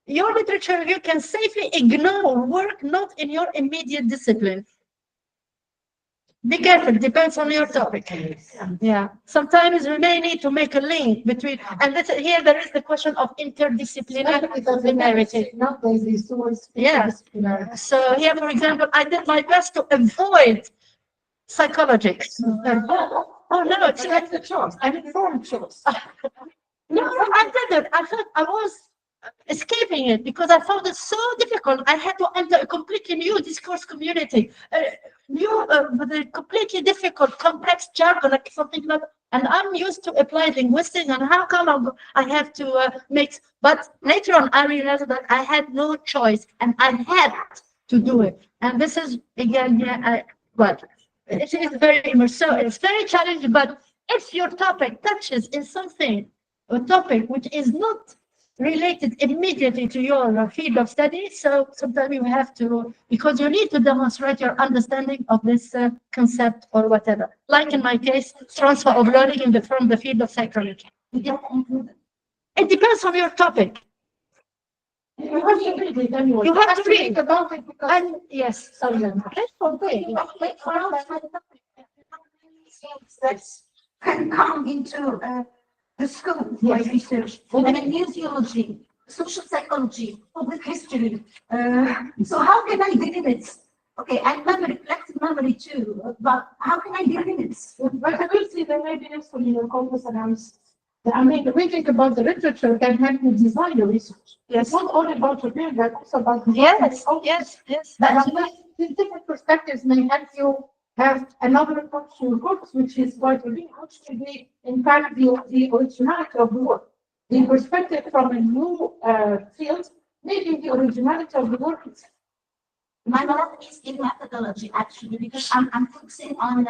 Speaker 2: your literature review can safely ignore work not in your immediate discipline. Be careful, depends on your topic. Yeah. Sometimes we may need to make a link between, and here there is the question of interdisciplinarity. Yeah. So here, for example, I did my best to avoid psychology. Oh no, it's like the choice. I informed choice. No, I didn't. I thought I was escaping it because I found it so difficult. I had to enter a completely new discourse community, with a completely difficult, complex jargon, like something like. And I'm used to applied linguistics, and how come I have to mix? But later on, I realized that I had no choice, and I had to do it. And this is again, it is very immersive. So it's very challenging. But if your topic touches in something, a topic which is not related immediately to your field of study, so sometimes you have to, because you need to demonstrate your understanding of this concept or whatever. Like in my case, transfer of learning from the field of psychology. It depends on your topic.
Speaker 1: You have to read it anyway.
Speaker 2: You have to read
Speaker 1: about it because
Speaker 2: And yes, sorry.
Speaker 5: That can come into the scope of my research. And in museology, social psychology, public history. So how can I delimit? Okay, and memory, collective memory too, but how can I delimit?
Speaker 1: but I will see there may be useful in your corpus analysis. I mean, we think about the literature can help you design your research.
Speaker 2: Yes.
Speaker 1: It's not only about reviewing, but also about
Speaker 2: Yes,
Speaker 1: But these different perspectives may help you have another approach to your corpus, which is quite unique, which will be, in fact, the originality of the work. The perspective from a new field, maybe the originality of the work itself.
Speaker 5: My math is in methodology, actually, because I'm focusing on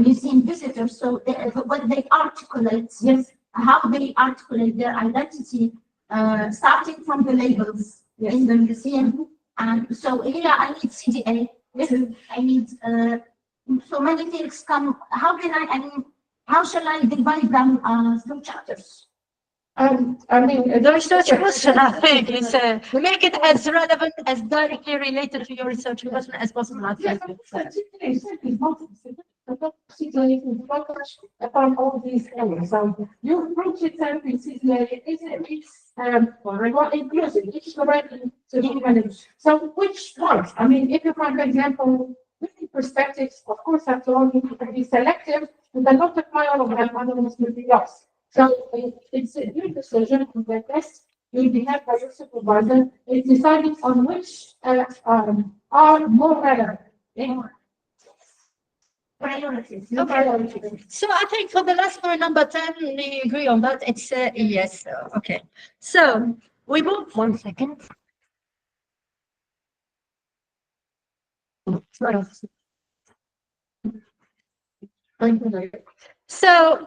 Speaker 5: museum visitors. So when they articulate,
Speaker 1: Yes.
Speaker 5: how they articulate their identity, starting from the labels in the museum. And so here I need CDA. I need so many things come. How can I mean, how shall I divide them through chapters?
Speaker 1: I mean,
Speaker 2: The research question, I think, is make it as relevant, as directly related to your research question as possible. I think.
Speaker 1: Upon all these areas. So you approach it and it's more inclusive, it's already to human. So which ones? I mean, if you find, for example, different perspectives, of course, after all, you can be selective and then not apply all of them, otherwise will be lost. So it's a your decision to the best you'll be had by your supervisor. It's deciding on which are more relevant.
Speaker 5: Priorities.
Speaker 2: Okay. So I think for the last point, number 10, we agree on that. It's yes. Okay. So we move 1 second. So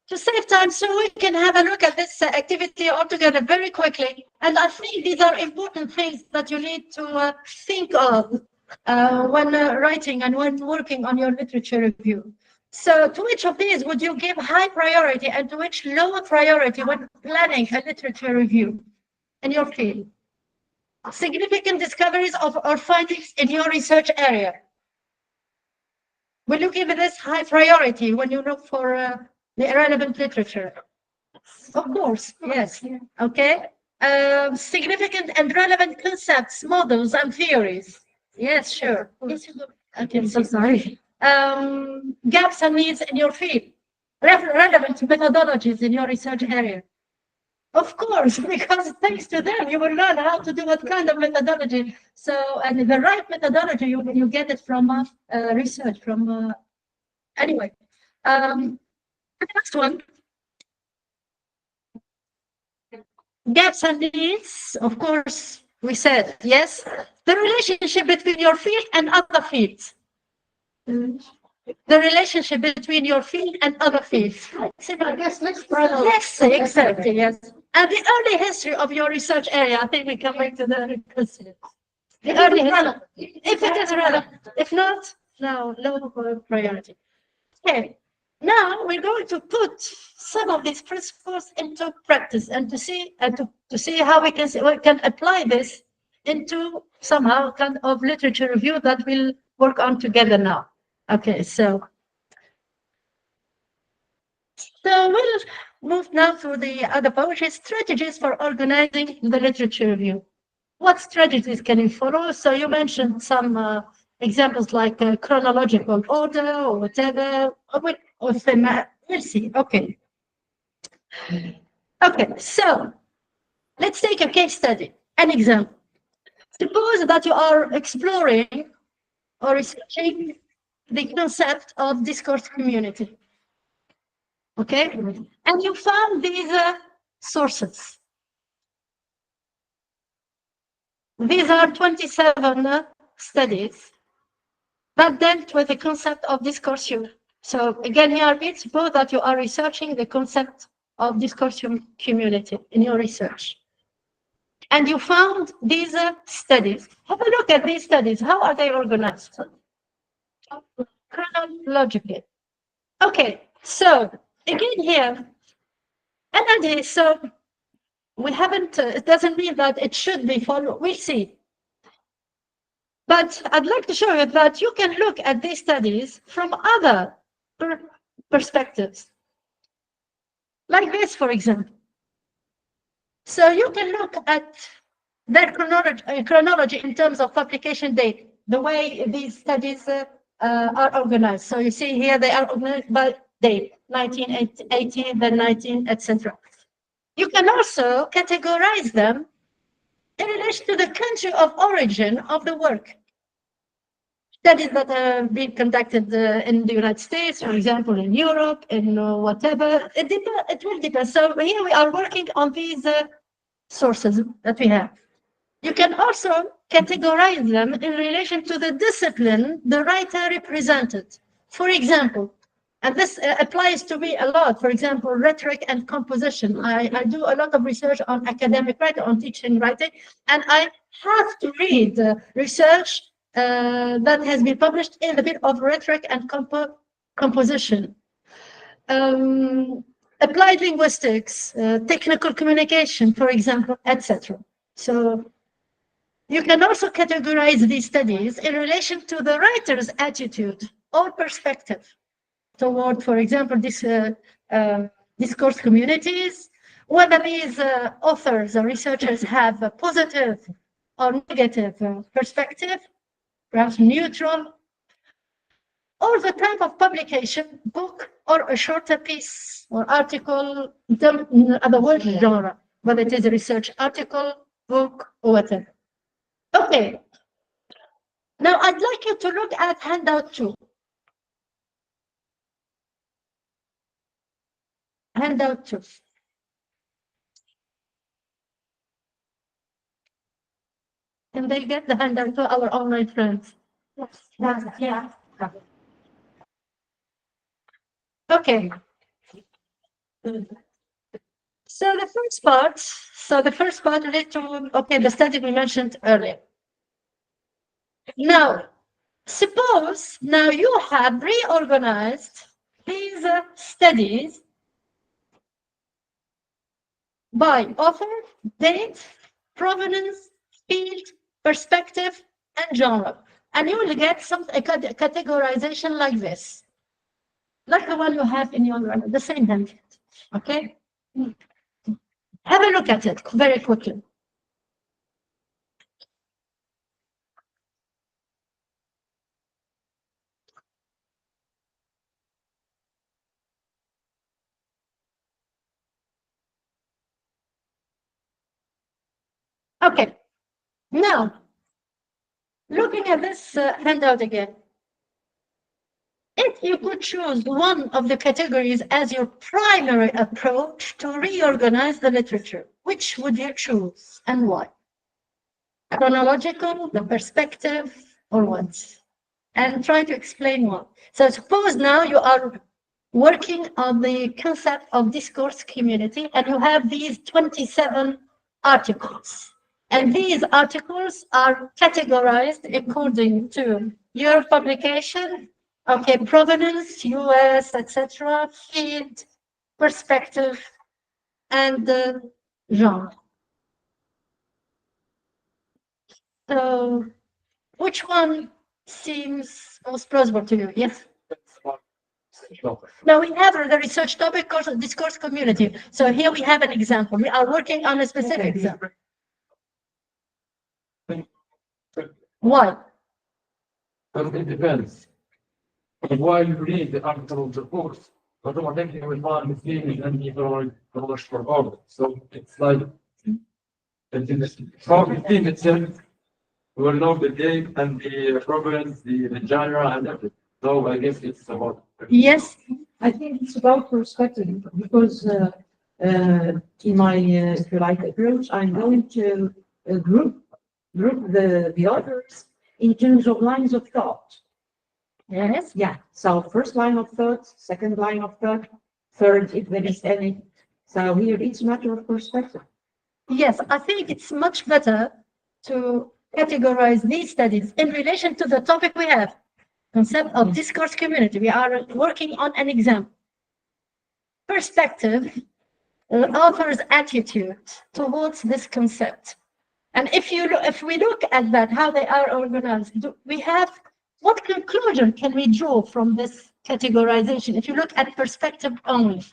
Speaker 2: to save time, so we can have a look at this activity altogether very quickly. And I think these are important things that you need to think of when writing and when working on your literature review. So to which of these would you give high priority and to which lower priority when planning a literature review in your field? Significant discoveries or findings in your research area. Will you give this high priority when you look for the relevant literature? Of course, yes. Okay. Significant and relevant concepts, models, and theories. Yes, sure. Okay, so sorry. Gaps and needs in your field. Relevant methodologies in your research area. Of course, because thanks to them, you will learn how to do what kind of methodology. So, and the right methodology, you get it from research, from, anyway. The next one. Gaps and needs, of course, we said, yes. The relationship between your field and other fields. The relationship between your field and other fields.
Speaker 1: Yes,
Speaker 2: exactly, yes. And the early history of your research area, I think we come back to the early history. If it is relevant, if not, no priority. Okay. Now we're going to put some of these principles into practice and to see how we can apply this into somehow kind of literature review that we'll work on together now. Okay, so we'll move now to the other part, which is strategies for organizing the literature review. What strategies can you follow? So you mentioned some examples like chronological order or whatever. We'll see. Okay. Okay, so let's take a case study, an example. Suppose that you are exploring or researching the concept of discourse community. Okay, and you found these sources. These are 27 studies that dealt with the concept of discourse. So again, here, suppose that you are researching the concept of discourse community in your research. And you found these studies. Have a look at these studies. How are they organized? Chronologically. Okay, so again here, and so we haven't, it doesn't mean that it should be followed. We'll see. But I'd like to show you that you can look at these studies from other perspectives. Like this, for example. So you can look at their chronology in terms of publication date, the way these studies are organized. So you see here they are organized by date, 1980, then 19, etc. You can also categorize them in relation to the country of origin of the work. Studies that have been conducted in the United States, for example, in Europe, in whatever, it will depend. So here we are working on these sources that we have. You can also categorize them in relation to the discipline the writer represented. For example, and this applies to me a lot, for example, rhetoric and composition. I do a lot of research on academic writing, on teaching writing, and I have to read research that has been published in the field of rhetoric and composition. Applied linguistics, technical communication, for example, etc. So you can also categorize these studies in relation to the writer's attitude or perspective toward, for example, this discourse communities, whether these authors or researchers have a positive or negative perspective, perhaps neutral, or the type of publication, book, or a shorter piece or article, in other words, genre, whether it is a research article, book, or whatever. Okay. Now I'd like you to look at handout 2. Handout 2. Can they get the handout to our online friends? Yes. Yeah. Okay. So the first part relates to, okay, the study we mentioned earlier. Now, suppose now you have reorganized these studies by author, date, provenance, field, perspective, and genre. And you will get a categorization like this, like the one you have in your the same template. Okay? Have a look at it very quickly. Okay. Now, looking at this handout again, if you could choose one of the categories as your primary approach to reorganize the literature, which would you choose and why? Chronological, the perspective, or what? And try to explain why. So suppose now you are working on the concept of discourse community and you have these 27 articles. And these articles are categorized according to your publication Okay, provenance, US, etc., field, perspective, and genre. So, which one seems most plausible to you? Yes. Now we have the research topic course discourse community. So here we have an example. We are working on a specific example. Why?
Speaker 11: It depends. While you read the article of the course, automatically will find the thing and you don't rush for order. So it's like from the theme itself, we will know the date and the provenance, the genre and everything. So I guess it's about.
Speaker 2: Yes.
Speaker 7: I think it's about perspective because in my, if you like, approach, I'm going to group the authors in terms of lines of thought.
Speaker 2: Yes.
Speaker 7: Yeah. So first line of thought, second line of thought, third, if there is any. So here it's a matter of perspective.
Speaker 2: Yes, I think it's much better to categorize these studies in relation to the topic we have. Concept of discourse community. We are working on an example. Perspective, author's attitude towards this concept. And if we look at that, how they are organized, we have what conclusion can we draw from this categorization? If you look at perspective only.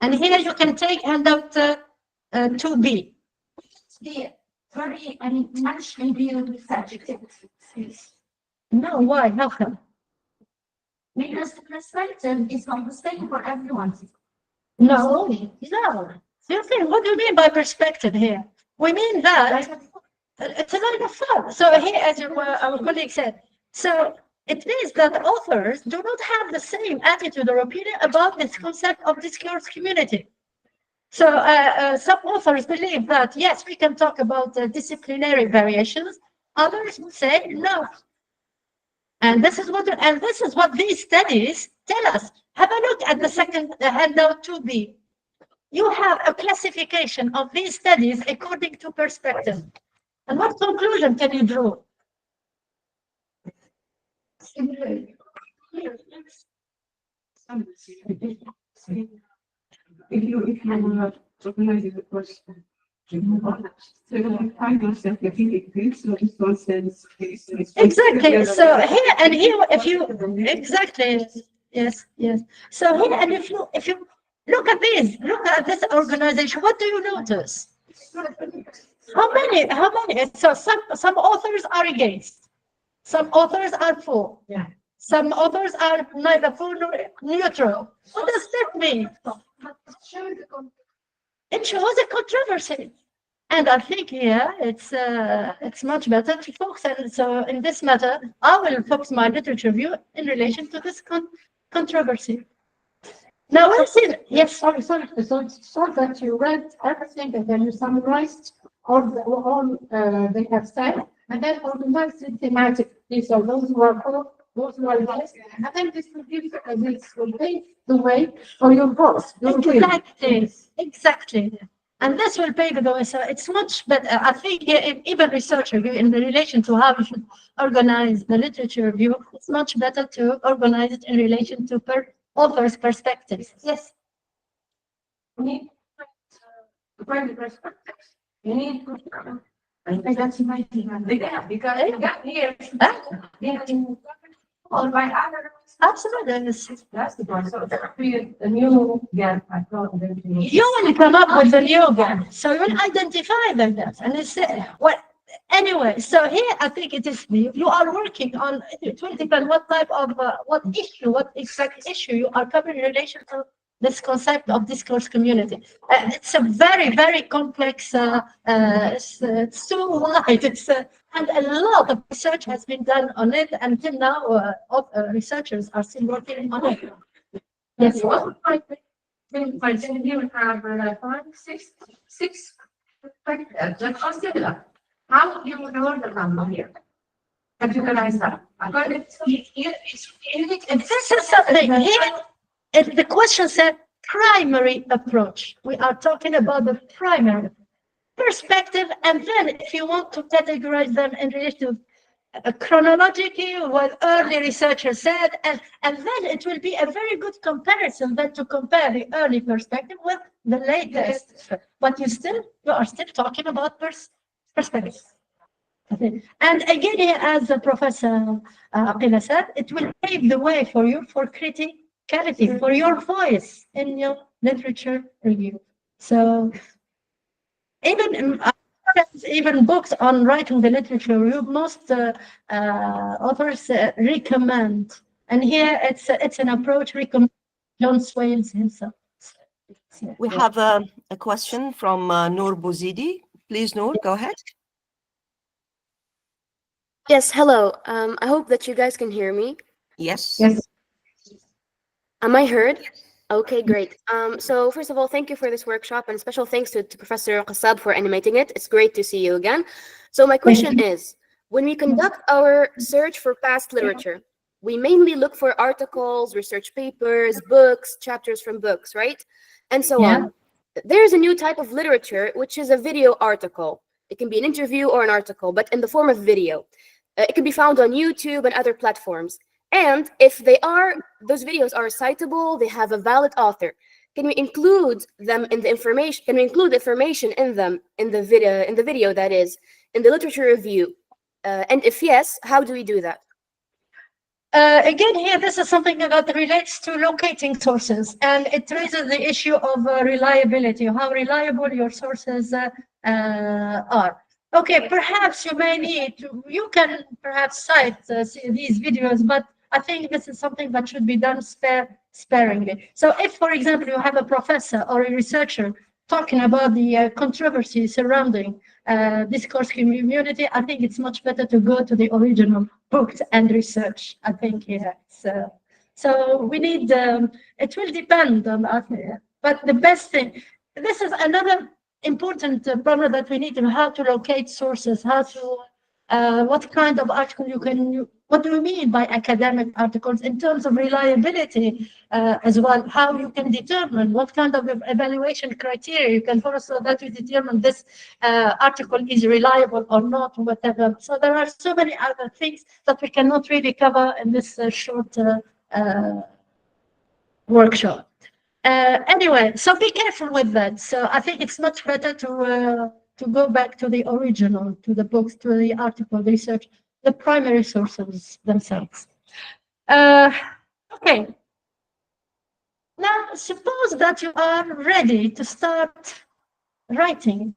Speaker 2: And here you can take handout 2B.
Speaker 5: The very unintentionally viewed subjective.
Speaker 2: No, why? How come?
Speaker 5: Because the perspective is not the same for everyone.
Speaker 2: No. You think, what do you mean by perspective here? We mean that it's a line of thought. So here, as our colleague said, so it means that authors do not have the same attitude or opinion about this concept of discourse community. So some authors believe that, yes, we can talk about disciplinary variations. Others would say no. And this is what these studies tell us. Have a look at the second handout 2B. You have a classification of these studies according to perspective. And what conclusion can you draw?
Speaker 7: If you recognize the question,
Speaker 2: Exactly. So here and here, if you exactly, yes. So here and if you look at this organization, what do you notice? How many? So some authors are against, some authors are for.
Speaker 7: Yeah.
Speaker 2: Some authors are neither for nor neutral. What does that mean? It shows a controversy. And I think here it's much better to focus. And so in this matter, I will focus my literature review in relation to this controversy. Now, yes.
Speaker 1: Sorry. So that you read everything and then you summarized all they have said, and then organized it thematically. So those who are for, those who are against, and then this will pave the way for your voice.
Speaker 2: Exactly. And this will pave the way. So it's much better. I think even research review in relation to how we should organize the literature review, it's much better to organize it in relation to author's perspectives. Yes.
Speaker 7: You need private perspectives. You need to. I think that's my thing. Because you got here. Or by other.
Speaker 2: Absolutely.
Speaker 7: That's the point. So create a new gap. I thought
Speaker 2: you will come up with a new gap. So you will identify the gaps. And it's anyway, so here I think it is you are working on it will depend what type of what exact issue you are covering in relation to this concept of discourse community. It's a very, very complex, it's so wide, and a lot of research has been done on it. Until now, researchers are still working on it. Yes.
Speaker 7: I think you have 5, 6 just consider how you would order them here. Categorize that.
Speaker 2: This is something here. The question said primary approach. We are talking about the primary perspective, and then if you want to categorize them in relation to chronologically what early researchers said, and then it will be a very good comparison then to compare the early perspective with the latest. But you are still talking about perspective. Okay. And again, as Professor Aqila said, it will pave the way for you for criticality, for your voice in your literature review. So even books on writing the literature review, most authors recommend. And here it's an approach recommended John Swales himself.
Speaker 8: We have a question from Noor Bouzidi. Please, Noor, go ahead.
Speaker 12: Yes, hello. I hope that you guys can hear me.
Speaker 8: Yes.
Speaker 1: Yes.
Speaker 12: Am I heard? Okay, great. So first of all, thank you for this workshop, and special thanks to Professor Qassab for animating it. It's great to see you again. So my question is, when we conduct our search for past literature, we mainly look for articles, research papers, books, chapters from books, right? And so on. There's a new type of literature, which is a video article. It can be an interview or an article, but in the form of video. It can be found on YouTube and other platforms. And if those videos are citable, they have a valid author, can we include them in the information? Can we include information in them in the video that is in the literature review? And if yes, how do we do that?
Speaker 2: Again, here, this is something that relates to locating sources, and it raises the issue of reliability, how reliable your sources are. Okay, perhaps you may need to, you can perhaps cite these videos, but I think this is something that should be done sparingly. So if, for example, you have a professor or a researcher talking about the controversy surrounding discourse community, I think it's much better to go to the original books and research. I think, yes. So we need, it will depend on us, but the best thing, this is another important problem that we need to how to locate sources, how to, what kind of article you can, what do we mean by academic articles in terms of reliability as well, how you can determine what kind of evaluation criteria you can follow so that you determine this article is reliable or not, whatever. So there are so many other things that we cannot really cover in this short workshop. Anyway, so be careful with that. So I think it's much better to go back to the original, to the books, to the article research, the primary sources themselves. Okay. Now, suppose that you are ready to start writing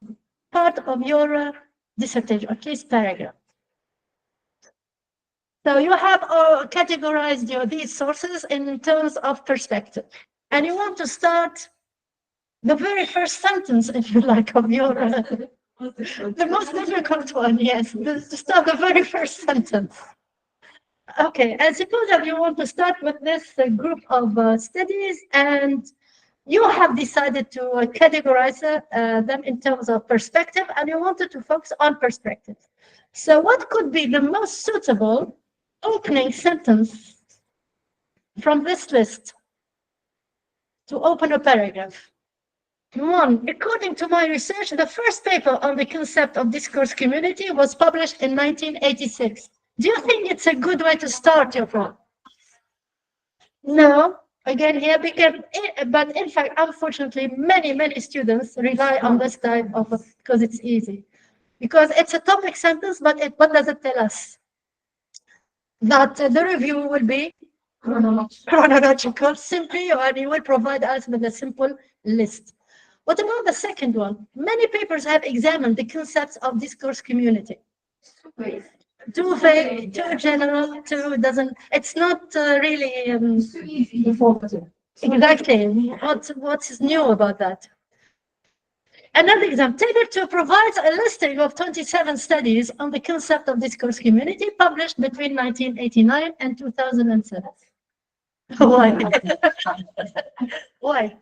Speaker 2: part of your dissertation, at least paragraph. So you have categorized these sources in terms of perspective. And you want to start the very first sentence, if you like, of your, the most difficult one, yes, to start the very first sentence. Okay, and suppose that you want to start with this group of studies, and you have decided to categorize them in terms of perspective, and you wanted to focus on perspective. So what could be the most suitable opening sentence from this list to open a paragraph? One, according to my research, the first paper on the concept of discourse community was published in 1986. Do you think it's a good way to start your problem? No, again here, but in fact, unfortunately, many students rely on this type of, because it's easy. Because it's a topic sentence, but what does it tell us? That the review will be chronological, simply, and it will provide us with a simple list. What about the second one? Many papers have examined the concepts of discourse community. Too vague, too general, too doesn't, it's not really too easy. Exactly. What's new about that? Another example, Table 2 provides a listing of 27 studies on the concept of discourse community published between 1989 and 2007. Why? Why?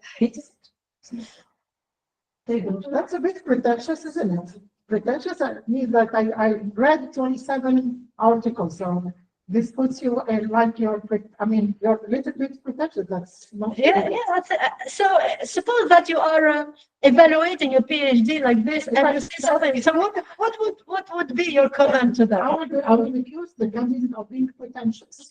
Speaker 1: That's a bit pretentious, isn't it? Pretentious means that I read 27 articles on this puts you in like your, I mean, you're a little bit protected. That's not.
Speaker 2: Yeah, yeah. So suppose that you are evaluating a PhD like this, and you see something. So what would be your comment to that?
Speaker 1: I would accuse the candidate of being pretentious.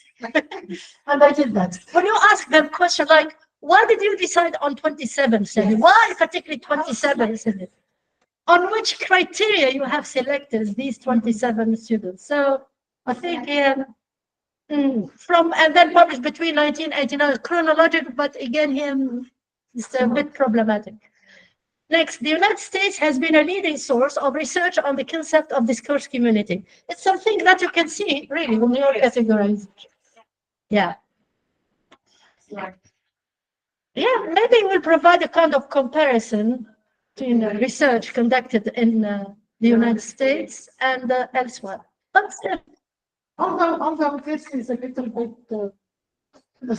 Speaker 1: And I did that.
Speaker 2: When you ask them question like, why did you decide on 27 Senate? Why particularly 27 Senate? On which criteria you have selected these 27 students? So I think from and then published between 1989 chronological, but again him it's a bit problematic. Next, the United States has been a leading source of research on the concept of discourse community. It's something that you can see really when you're categorized. Yeah. Yeah, maybe we'll provide a kind of comparison between research conducted in the United States and elsewhere. But still,
Speaker 1: Although this is a little bit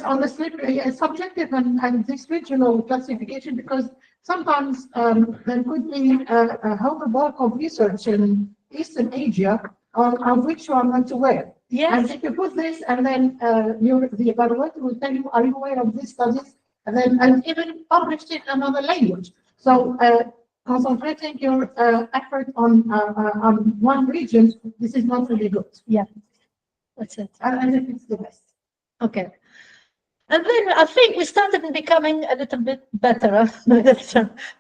Speaker 1: on the slippery, subjective and this regional classification, because sometimes there could be a whole bulk of research in Eastern Asia on which you are not aware.
Speaker 2: yes,
Speaker 1: And if you put this, and then the evaluator will tell you, are you aware of these studies? And even published in another language. So concentrating your effort on one region, this is not really good.
Speaker 2: yeah, that's it.
Speaker 1: And I think it's the best.
Speaker 2: Okay. And then I think we started becoming a little bit better.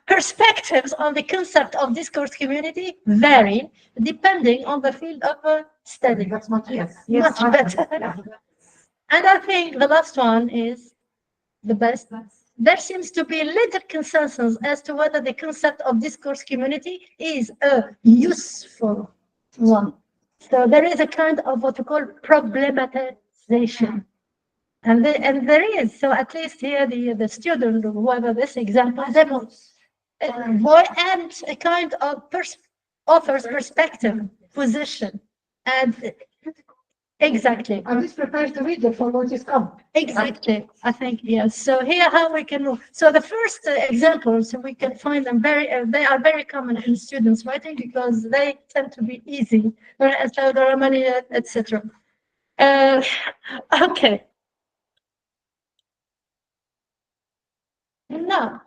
Speaker 2: Perspectives on the concept of discourse community vary depending on the field of study.
Speaker 1: That's much, yes.
Speaker 2: Much better.
Speaker 1: Yeah.
Speaker 2: And I think the last one is the best. There seems to be little consensus as to whether the concept of discourse community is a useful one. So there is a kind of what we call problematization. And there is, so at least here the student, whoever this example demos, and a kind of author's perspective, position. And exactly.
Speaker 1: And this prepares the reader for what is coming.
Speaker 2: Exactly, I think, yes. So here how we can move. So the first examples, we can find them they are very common in students writing because they tend to be easy. So there are many, etc. Okay. Now,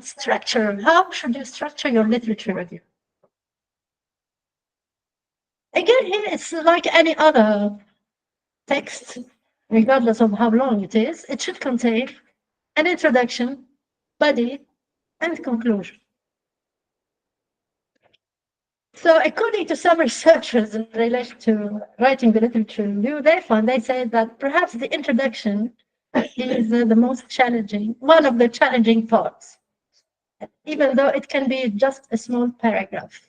Speaker 2: structure. How should you structure your literature review? Again, here it's like any other text, regardless of how long it is. It should contain an introduction, body, and conclusion. So according to some researchers in relation to writing the literature review, they say that perhaps the introduction is the most challenging, one of the challenging parts, even though it can be just a small paragraph.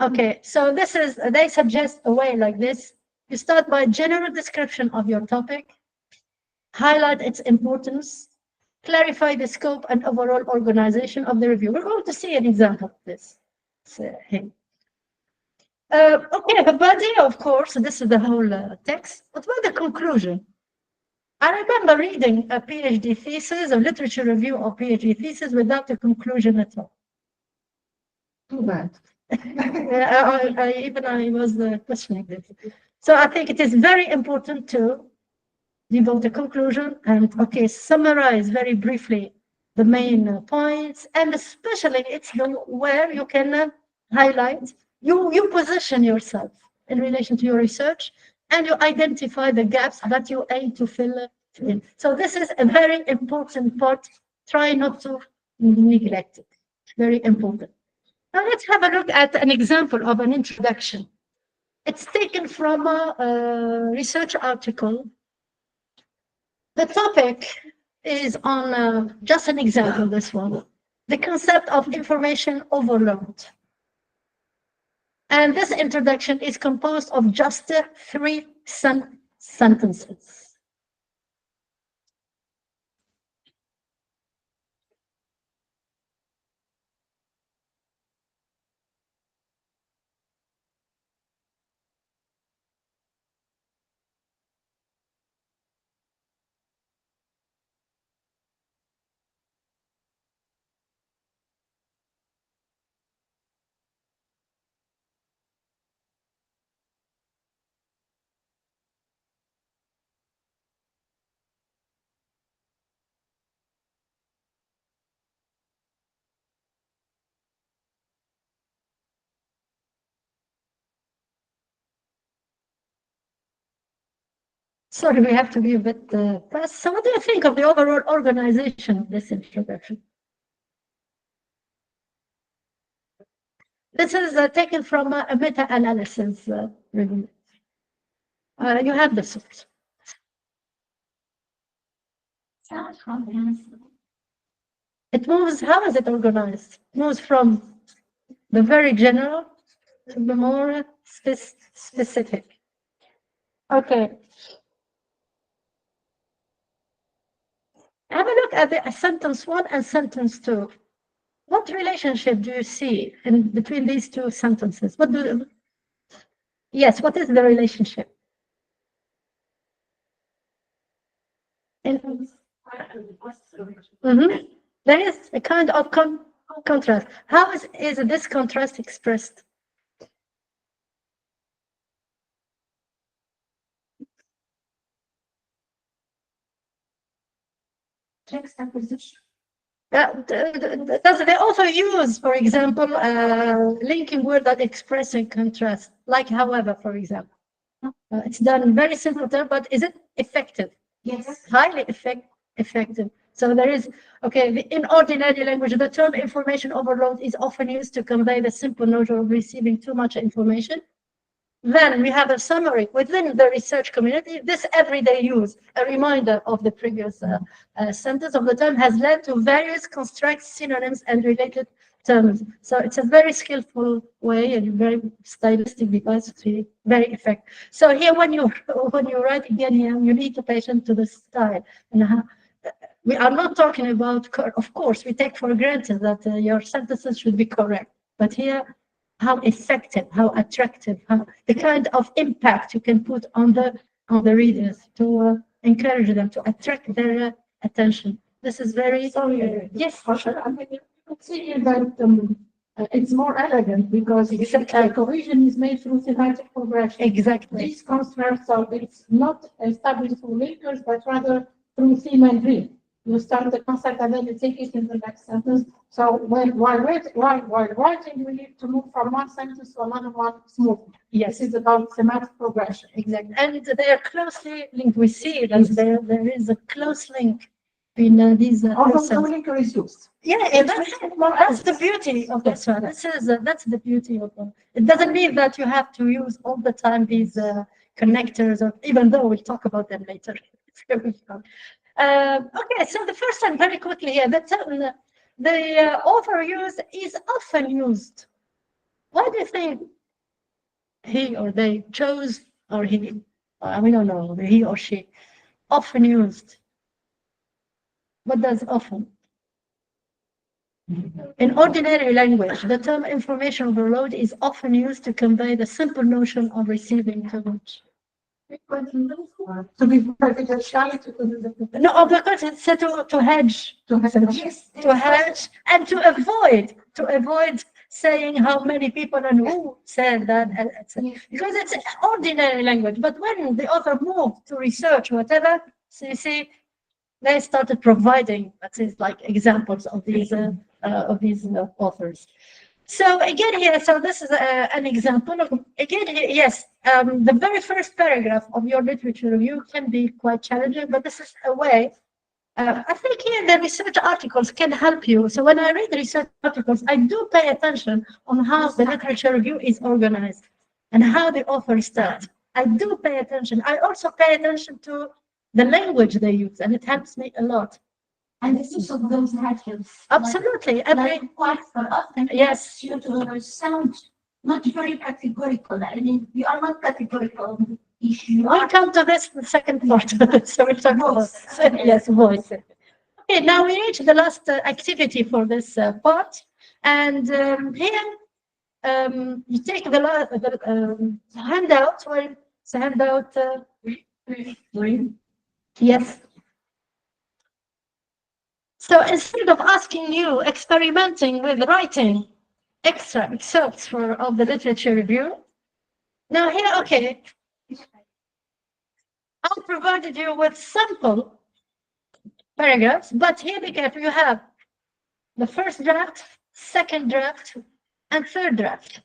Speaker 2: Okay, so they suggest a way like this. You start by general description of your topic, highlight its importance, clarify the scope and overall organization of the review. We're going to see an example of this. Okay, the body, of course, this is the whole text. What about the conclusion? I remember reading a PhD thesis, a literature review of PhD thesis without a conclusion at all.
Speaker 1: Too bad.
Speaker 2: I was questioning this. So I think it is very important to devote a conclusion and, okay, summarize very briefly the main points, and especially it's where you can highlight, you position yourself in relation to your research, and you identify the gaps that you aim to fill in. So this is a very important part. Try not to neglect it. Very important. Now let's have a look at an example of an introduction. It's taken from a research article. The topic is on just an example, this one, the concept of information overload. And this introduction is composed of just 3 sentences.
Speaker 7: Sorry, we have to be a bit fast. So what do you think of the overall organization of this introduction? This is taken from a meta-analysis review. You have the source. It moves, how is it organized? It moves from the very general to the more specific. Okay. Have a look at the sentence 1 and sentence 2. What relationship do you see in between these two sentences? Yes, what is the relationship? There is a kind of contrast. How is this contrast expressed?
Speaker 5: Juxtaposition.
Speaker 7: They also use, for example, linking word that expressing contrast, like however, for example. It's done in very simple term, but is it effective?
Speaker 5: Yes.
Speaker 7: Highly effective. So there is, okay, in ordinary language, the term information overload is often used to convey the simple notion of receiving too much information. Then we have a summary within the research community. This everyday use, a reminder of the previous sentence of the term, has led to various constructs, synonyms, and related terms. So it's a very skillful way and very stylistic device, very effective. So here, when you write again here, you need to pay attention to the style. And we are not talking about, of course, we take for granted that your sentences should be correct. But here, how effective, how attractive, how the kind of impact you can put on the readers to encourage them, to attract their attention. This is very yes.
Speaker 1: I mean, you could see that it's more elegant because the correction is made through semantic progression.
Speaker 7: Exactly.
Speaker 1: These constructs are it's not established through linkers, but rather through theme and dream. You start the concept and then you take it in the next sentence. So while writing, we need to move from one sentence to another one smoothly.
Speaker 7: Yes,
Speaker 1: this is about semantic progression.
Speaker 7: Exactly, and they are closely linked. We see that there is a close link between these.
Speaker 1: Although no linker is used.
Speaker 7: Yeah, that's the beauty of this one. That's the beauty of it. It doesn't mean that you have to use all the time these connectors, or even though we'll talk about them later. Okay, so the first one, very quickly here, the overuse is often used. Why do you think he or they chose, or he, we don't know, he or she, often used? What does often? In ordinary language, the term information overload is often used to convey the simple notion of receiving too much.
Speaker 1: To be confidentiality
Speaker 7: no, because it's to hedge, and to avoid saying how many people and who said that, because it's ordinary language. But when the author moved to research whatever, so you see, they started providing, like examples of these authors. So again here, so this is an example of, again here, yes, the very first paragraph of your literature review can be quite challenging, but this is a way. I think here the research articles can help you. So when I read research articles, I do pay attention on how the literature review is organized and how the author starts. I do pay attention. I also pay attention to the language they use, and it helps me a lot.
Speaker 5: And the use of those adjectives.
Speaker 7: Absolutely.
Speaker 5: Like quite often,
Speaker 7: yes.
Speaker 5: You to sound not very categorical. I mean, you are not categorical on the issue.
Speaker 7: We'll come to this in the second part. So we'll talk about yes, voice. Okay, now we reach the last activity for this part, and here you take the handout. Well, it's a handout. Yes. So instead of asking you experimenting with writing extra excerpts of the literature review, now here, okay, I provided you with sample paragraphs, but here be careful, you have the first draft, second draft, and third draft.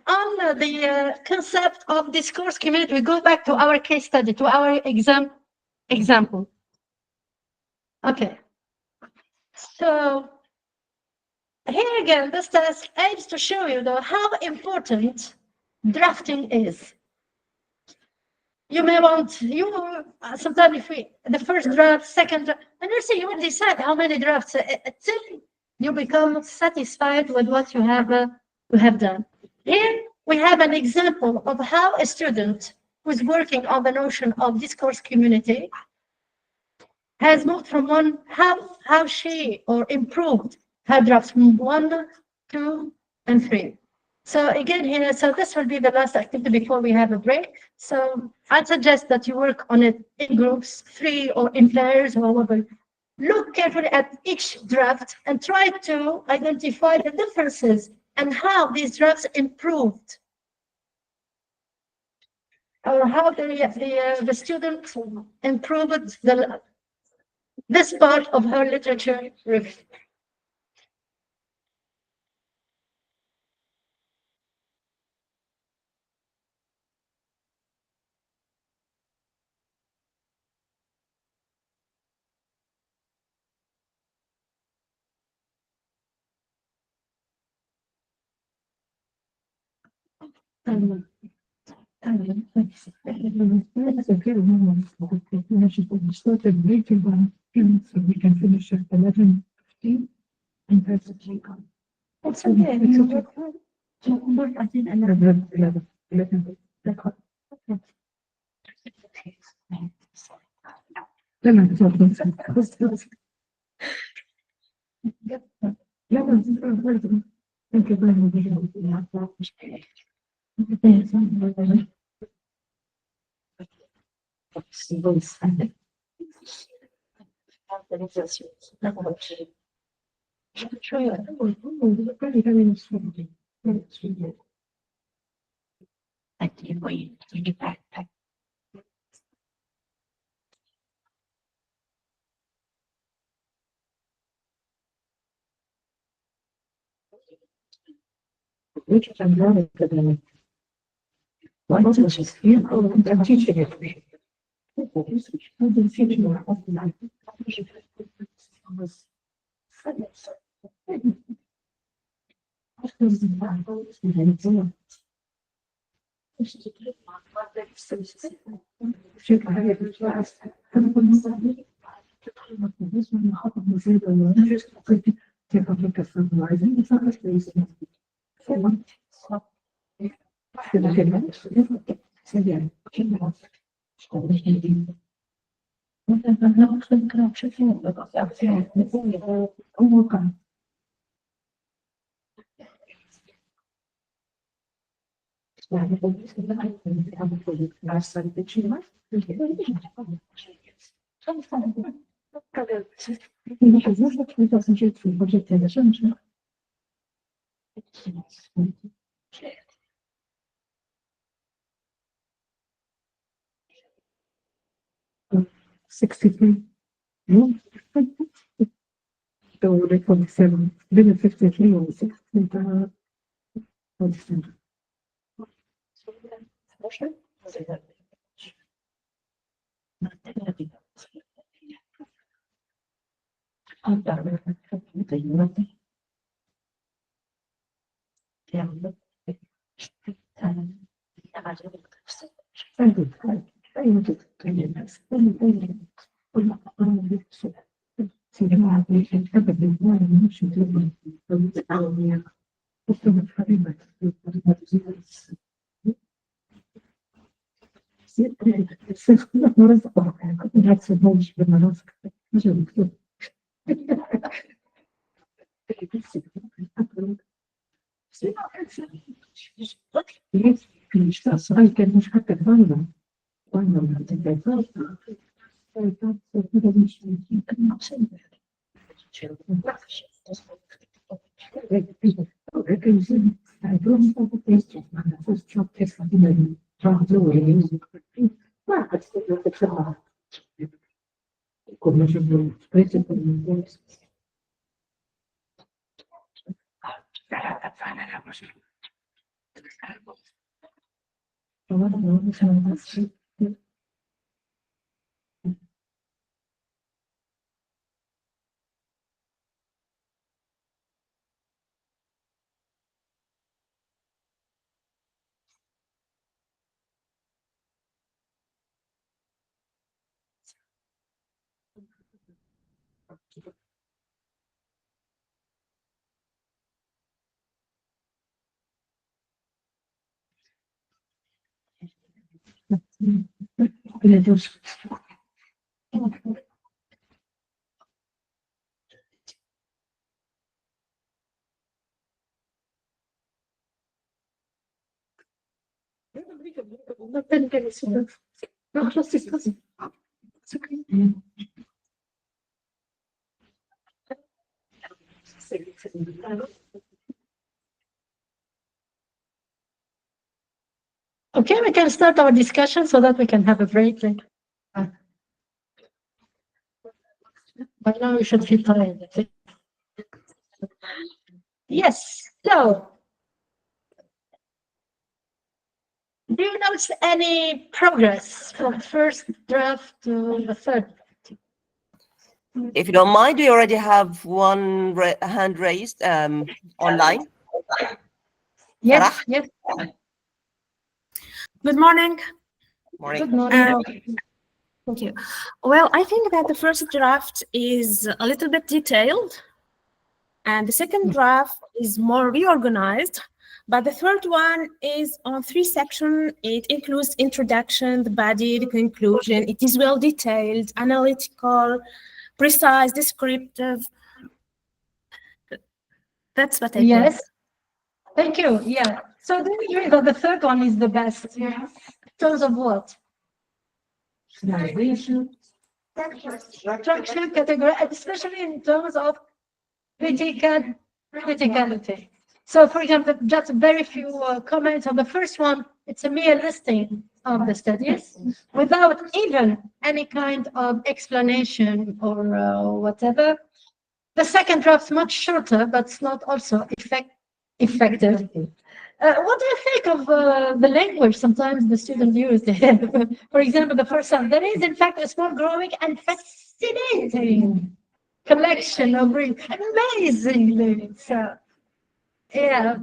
Speaker 2: on the concept of discourse community, we go back to our case study, to our example. Okay. So here again, this task aims to show you though how important drafting is. You may want, sometimes if the first draft, second draft, and you see, you will decide how many drafts until you become satisfied with what you have done. Here we have an example of how a student who's working on the notion of discourse community has moved from how she or improved her drafts from 1, 2, and 3. So again here, so this will be the last activity before we have a break. So I suggest that you work on it in groups, 3 or in pairs, or whatever. Look carefully at each draft and try to identify the differences and how these drafts improved, or how the student improved this part of her literature review.
Speaker 7: So we can finish at 11:15 and that's a take on.
Speaker 2: It's okay.
Speaker 7: I think 11. Thank you very much. Which I'm learning for them. Why don't you just feel I'm teaching it? I've been teaching her all the life. Take a look at summarizing. It's not just reason. $63. No. So we're like 47. Then 53 or 60.
Speaker 2: Okay, we can start our discussion so that we can have a break. By now we should feel tired, I think. Yes, so do you notice any progress from first draft to the third?
Speaker 8: If you don't mind, we already have one hand raised online.
Speaker 2: Yes,
Speaker 8: Farah?
Speaker 2: yes.
Speaker 13: Good morning.
Speaker 8: Morning.
Speaker 2: Good morning.
Speaker 13: Thank you. Well, I think that the first draft is a little bit detailed, and the second draft is more reorganized. But the third one is on 3 sections. It includes introduction, the body, the conclusion. It is well detailed, analytical, precise, descriptive. That's what I think.
Speaker 2: Yes. Thank you. Yeah. So do you agree that the third one is the best? Yes. In terms of what? Structure, category, and especially in terms of criticality. So, for example, just very few comments on the first one. It's a mere listing of the studies without even any kind of explanation or whatever. The second draft's much shorter, but it's not also effective. What do you think of the language sometimes the students use? For example, the first one, there is in fact a small, growing, and fascinating collection of amazingly. So, yeah.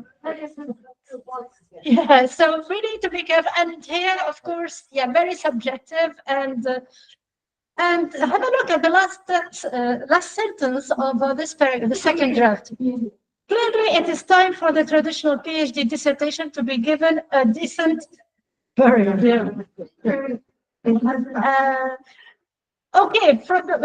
Speaker 2: Yeah, so we need to be careful. And here, of course, yeah, very subjective. And have a look at the last sentence of this paragraph, the second draft. Clearly, it is time for the traditional PhD dissertation to be given a decent period. Okay,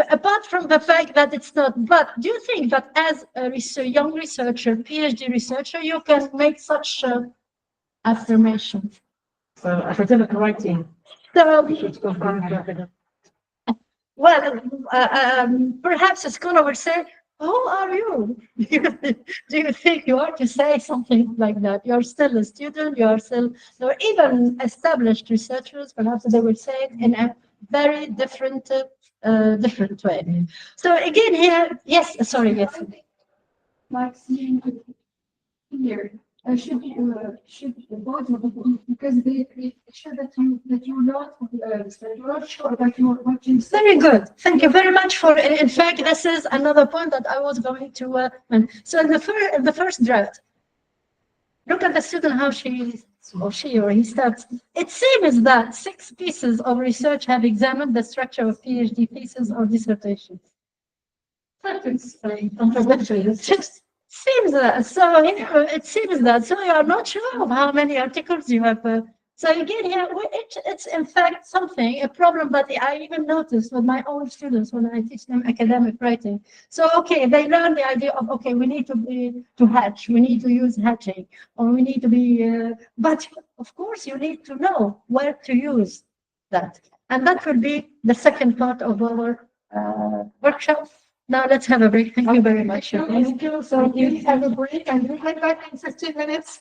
Speaker 2: apart from the fact that it's not, but do you think that as a young researcher, PhD researcher, you can make such affirmation?
Speaker 1: So academic writing.
Speaker 2: So,
Speaker 1: should go for academic.
Speaker 2: well, perhaps a scholar would say, who are you? Do you think you are to say something like that? You're still a student, you're even established researchers, perhaps they would say it in a very different way. So again here, yes, sorry, yes.
Speaker 6: Like seeing here, should avoid because they show that you're not sure that you're watching.
Speaker 2: Very good. Thank you very much for. In fact, this is another point that I was going to. So in the first draft, look at the student how she or he starts. It seems that 6 pieces of research have examined the structure of PhD thesis or dissertations. Just seems that. So it seems that. So you are not sure of how many articles you have. So again, here it's in fact a problem that I even noticed with my own students when I teach them academic writing. So okay, they learn the idea of okay, we need to hatch, we need to use hatching, or we need to be. But of course, you need to know where to use that, and that will be the second part of our workshop. Now let's have a break. Thank you very much.
Speaker 1: Thank you. So please have a break and we'll be back in 15 minutes.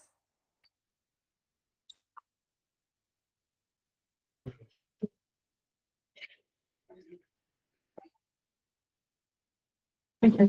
Speaker 2: Okay,